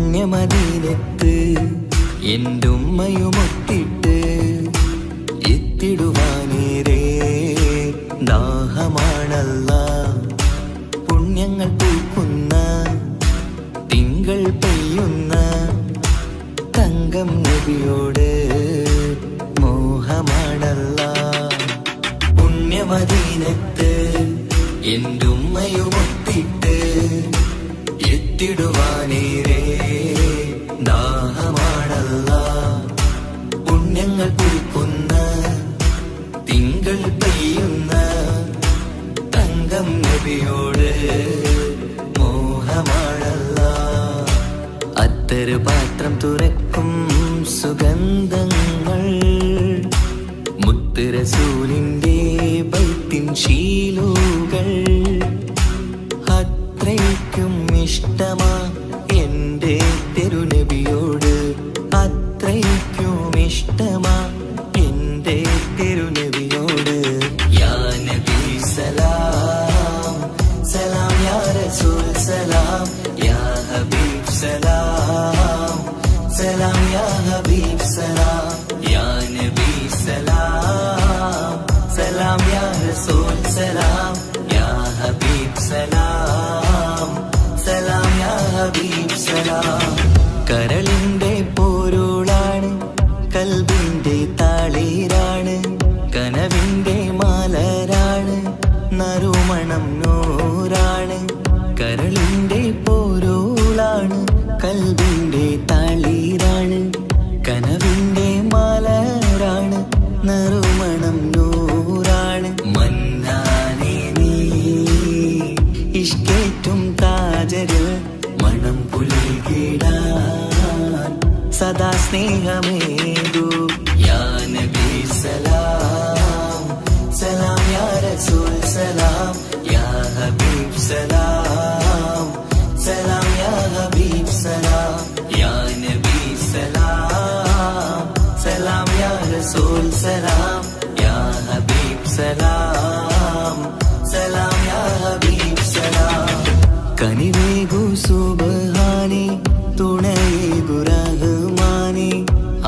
പുണ്യമദീനത്ത് എൻ്റെ ഉമ്മയുമൊത്തിട്ട് എത്തിടുവാനേരേ ദാഹമാണല്ല പുണ്യങ്ങൾ പൂക്കുന്ന തിങ്കൾ പെയ്യുന്ന തങ്കം നബിയോട് മോഹമാണല്ല പുണ്യമദീനത്ത് എൻ്റെ ഉമ്മയുമൊത്തിട്ട് എത്തിടുവാനേരേ ദാഹമാണല്ല പുണ്യങ്ങൾ പൂക്കുന്ന തിങ്കൾ പെയ്യുന്ന തങ്കം നബിയോട് മോഹമാണല്ല അത്തരു പാത്രം തുറക്കും സുഗന്ധങ്ങൾ മുത്ത് റസൂലിന്റെ ബൈത്തിൻ ശീലുകൾ അത്രയ്ക്കും ഇഷ്ടമാ എൻ്റെ തിരുനബിയോട് അത്രയ്ക്കും ഇഷ്ടമാ എൻ്റെ തിരുനബിയോട് യാ നബി സലാം സലാം യാ റസൂൽ സലാം യാ ഹബീബ് സലാം സലാം യാ ഹബീബ് സലാം യാ നബി സലാം സലാം യാ റസൂൽ സലാം യാ ഹബീബ് സലാം സലാം യാ ഹബീബ് സലാം കരളിന്റെ പോരുളാണ് കൽബിന്റെ താളീരാണ് കനവിന്റെ മാലരാണ് നറുമണം നൂറാണ് കരളിന്റെ പോരുളാണ് കൽബിന്റെ താളീരാണ് കനവിന്റെ മാലരാണ് നറുമണം നൂറാണ് മന്നാനേ നീ ഇഷ്കേറ്റും താജര് മണം പുൽകിടാൻ സദാ സ്നേഹമേതു യാ നബി സലാം സലാം യാ റസൂൽ സലാം യാ ഹബീബ് സലാം സലാം യാ ഹബീബ് സലാം യാ നബി സലാം സലാം യാ റസൂൽ സലാം യാ ഹബീബ് സലാം സലാം യാ ഹബീബ് സലാം കനിവേഗു സുബ്ഹാനേ തുണയേകു റഹ്മാനേ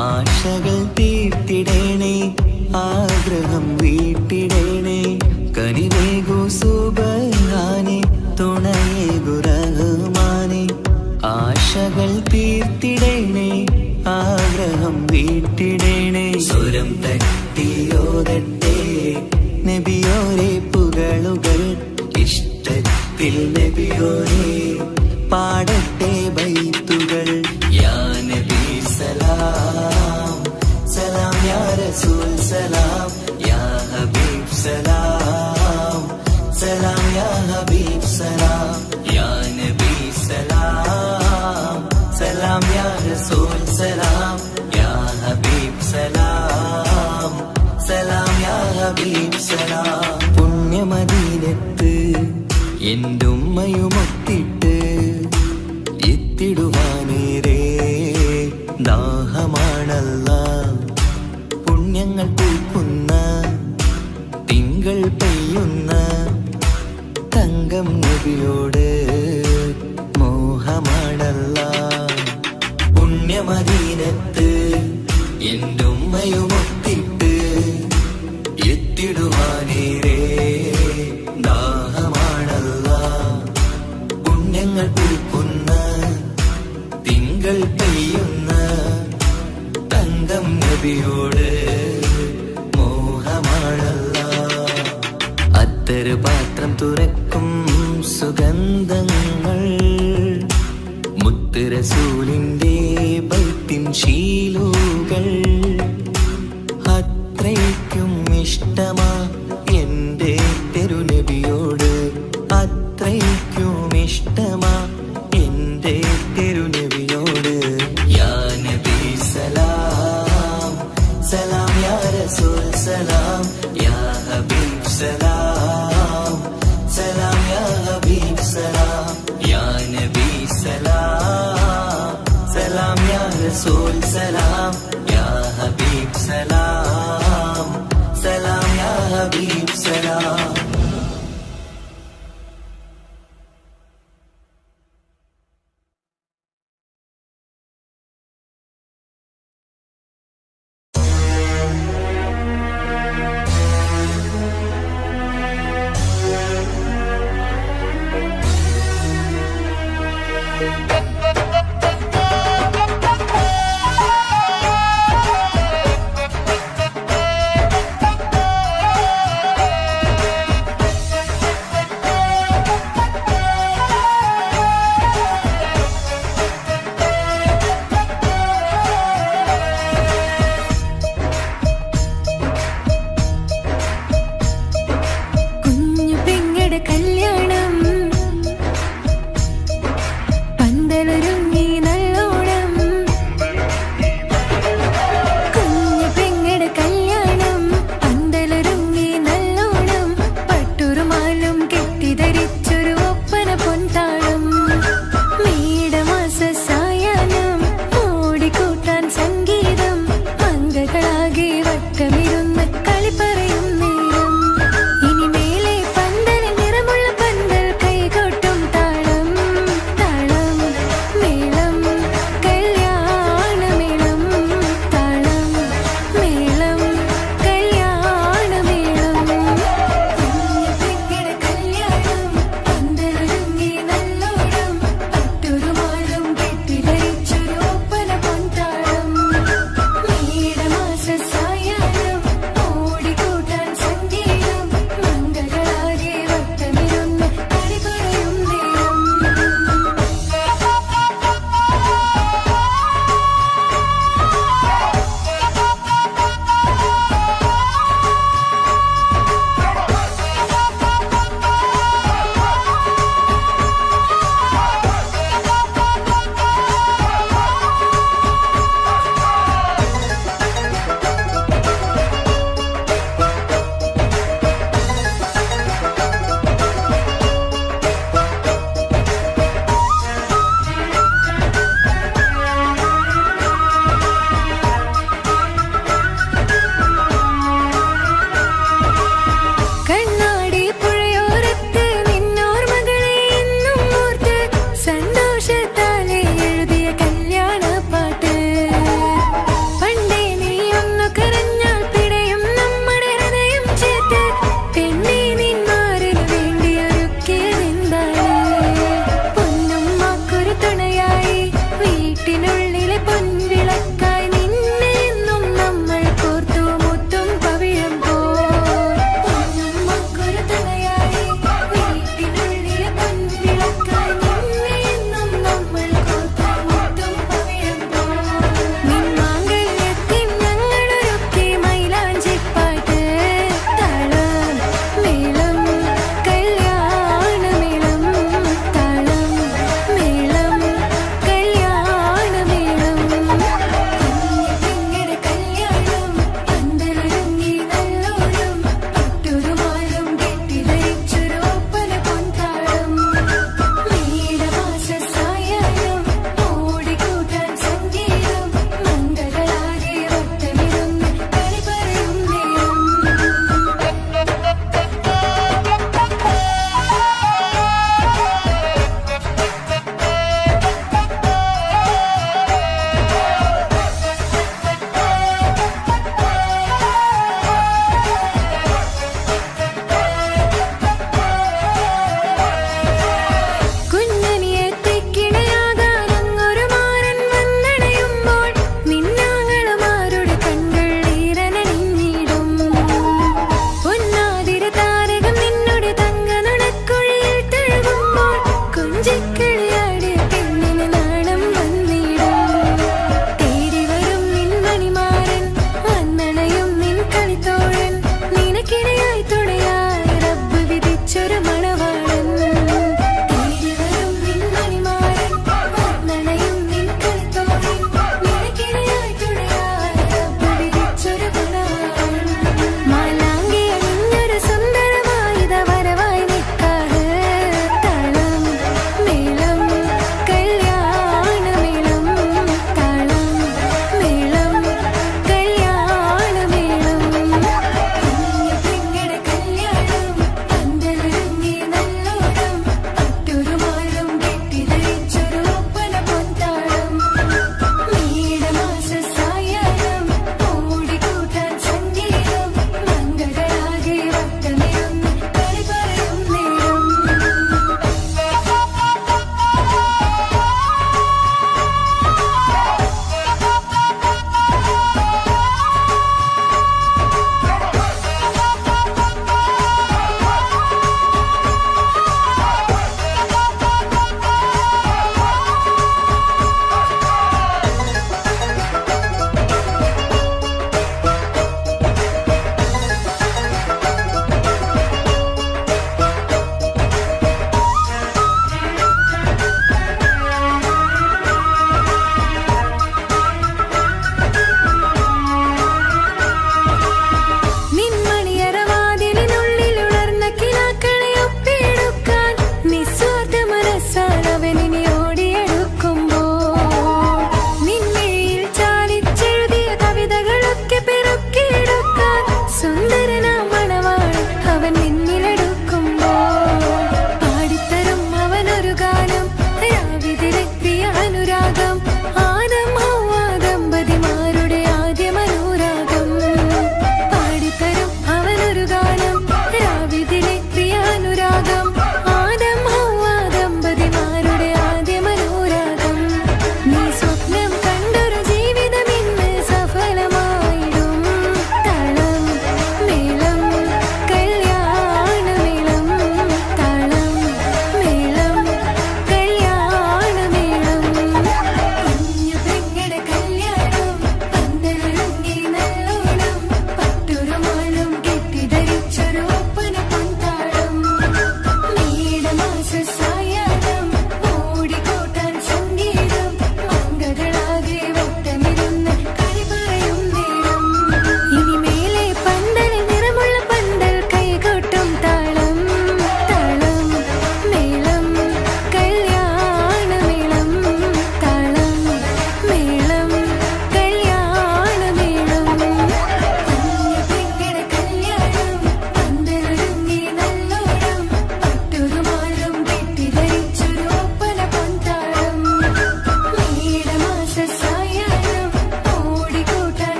ആശകൾ തീർത്തിടേണേ ആഗ്രഹം വീട്ടിടേണേ കനിവേഗു സുബ്ഹാനേ തുണയേകു റഹ്മാനേ ആശകൾ തീർത്തിടേണേ ആഗ്രഹം വീട്ടിടേണേ സ്വരം തട്ടിയോതട്ടെ നബിയോരെ പുകളുകൾ ഇഷ്ടത്തിൽ നബിയോരെ പാടട്ടെ ബൈത്തുകൾ യാ നബി സലാം സലാം യാ റസൂൽ സലാം യാ ഹബീബ് സലാം സലാം യാ ഹബീബ് സലാം യാ നബി സലാം സലാം യാ റസൂൽ സലാം യാ ഹബീബ് സലാം സലാം യാ ഹബീബ് സലാം പുണ്യമദീനത്ത് എൻ്റെ ഉമ്മയുമൊത്തിട്ട് എത്തിടുവാനേരേ ദാഹമാണല്ല പുണ്യങ്ങൾ പൂക്കുന്ന തിങ്കൾ പെയ്യുന്ന തങ്കം നബിയോട് മോഹമാണല്ല. പുണ്യമദീനത്ത് എൻ്റെ ഉമ്മയുമൊത്തിട്ട് എത്തിടുവാനേരേ ദാഹമാണല്ല. പുണ്യങ്ങൾ പൂക്കുന്ന തിങ്കൾ പെയ്യുന്ന തങ്കം നബിയോട് മോഹമാണല്ല. അത്തരു പാത്രം തുറക്കും സുഗന്ധങ്ങൾ മുത്ത് റസൂലിന്റെ ബൈത്തിൻ ശീലുകൾ. അത്രയ്ക്കും ഇഷ്ടമാ എൻ്റെ തിരുനബിയോട്, അത്രയ്ക്കും ഇഷ്ടമാ എൻ്റെ തിരുനബിയോട്. യാ നബി സലാം സലാം, യാ റസൂൽ സലാം, യാ ഹബീബ് സലാം സലാം, യാ ഹബീബ് സലാം. യാ നബി സലാം സലാം, യാ റസൂൽ സലാം, യാ ഹബീബ് സലാം സലാം, യാ ഹബീബ് സലാം.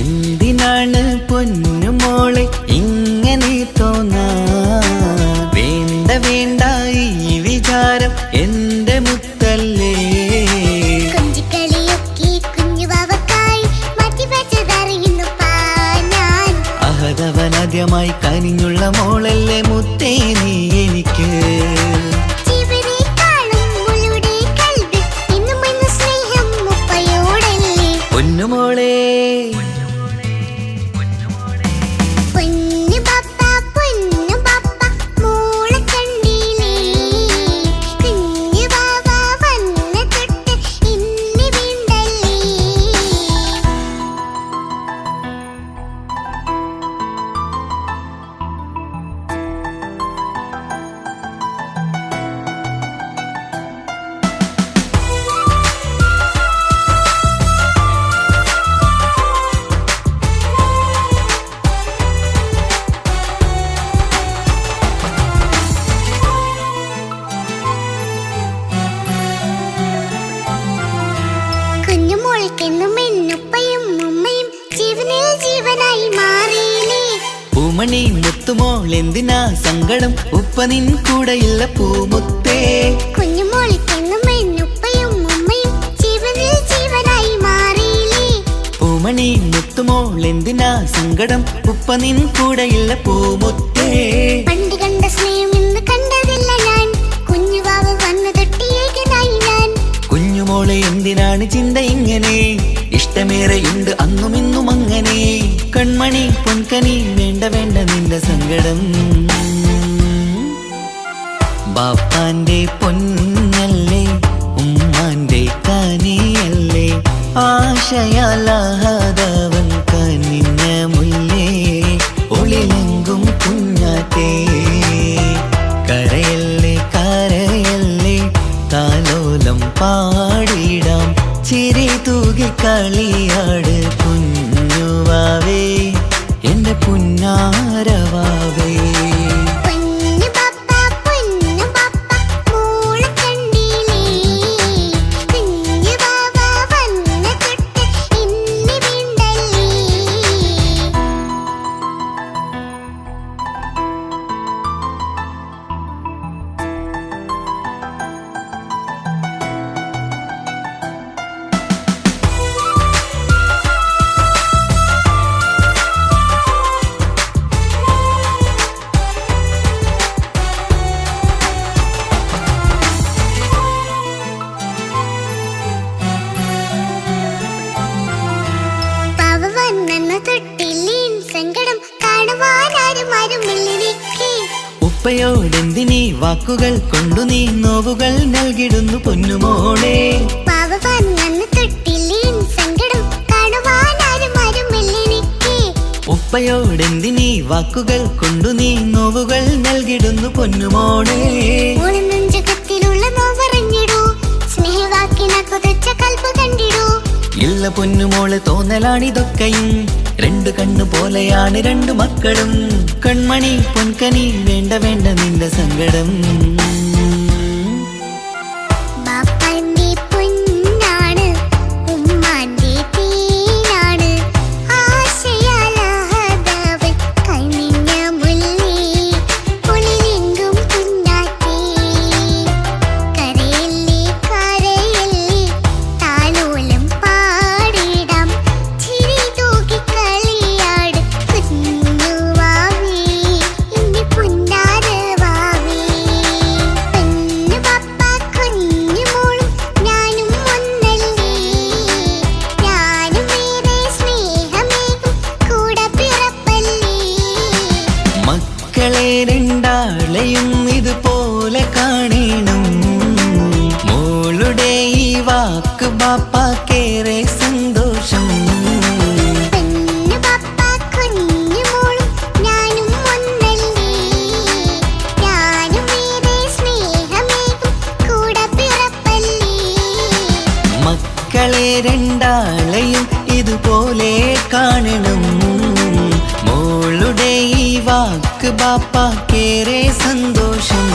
എന്തിനാണ് പൊന്നുമോളെ ഇങ്ങനെ തോന്നാ? വേണ്ട വേണ്ട ഈ വിചാരം എന്റെ മുത്തല്ലേ. കൊഞ്ചിക്കളിയൊക്കെ കുഞ്ഞുവാവക്കായി മാറ്റിവെച്ചതറിയുന്നു ഞാൻ. അഹതവനാദ്യമായി കനിഞ്ഞുള്ള മോളല്ലേ മുത്തേ നീ എനിക്ക്. പൊന്നുമോളെ പൂമണി മുത്തുമോൾ എന്തിനാ സങ്കടം? ഉപ്പ നിൻ കൂടെയില്ല പൂമുത്തേ. പൂമണി മുത്തുമോൾ എന്തിനാ സങ്കടം? ഉപ്പ നിൻ കൂടെയില്ല പൂമുത്തേ. പണ്ട് കണ്ട സ്നേഹം ഇന്ന് കണ്ടതില്ല ഞാൻ. കുഞ്ഞുവാവ വന്നു തൊട്ടിയേകനായി ഞാൻ. കുഞ്ഞുമോളെ എന്തിനാണ് ചിന്ത ഇങ്ങനെ? ഇഷ്ടമേറെയുണ്ട് അന്നും ഇന്നും അങ്ങനെ. കൺമണി പൊൻകനി വേണ്ട വേണ്ട നിന്റെ സങ്കടം. ബാപ്പാന്റെ പൊന്നല്ലേ ഉമ്മാന്റെ കനിയല്ലേ. ആശയാലാഹതവൻ കനിഞ്ഞ മുല്ലേ. ഒളിലെങ്കും കുഞ്ഞാറ്റേ കരയല്ലേ കരയല്ലേ. താലോലം പാടിടാം ചിരി തൂകി കളിയാട് കുഞ്ഞുവാവേ എന്റെ പുന്നാരവാവേ. ഉപ്പയോടെന്തിനീ വാക്കുകൾ കൊണ്ടു നീ നോവുകൾ നൽകിടുന്നു പൊന്നുമോളെ. ഉപ്പയോടെന്തിനീ വാക്കുകൾ കൊണ്ടു നീ നോവുകൾ നൽകിടുന്നു പൊന്നുമോളെ. ഇല്ല പൊന്നുമോളെ തോന്നലാണിതൊക്കെയും. രണ്ടു കണ്ണു പോലെയാണ് രണ്ടു മക്കളും. കൺമണി പൊൻകനി വേണ്ട വേണ്ട നിന്റെ സങ്കടം. രണ്ടാളെയും ഇതുപോലെ കാണണം. മോളുടെ ഈ വാക്ക് ബാപ്പാക്കേറെ സന്തോഷം. മക്കളെ രണ്ടാളെയും ഇതുപോലെ കാണണം. മോളുടെ ഈ വാക്ക് ബാപ്പാക്കേറെ സന്തോഷം.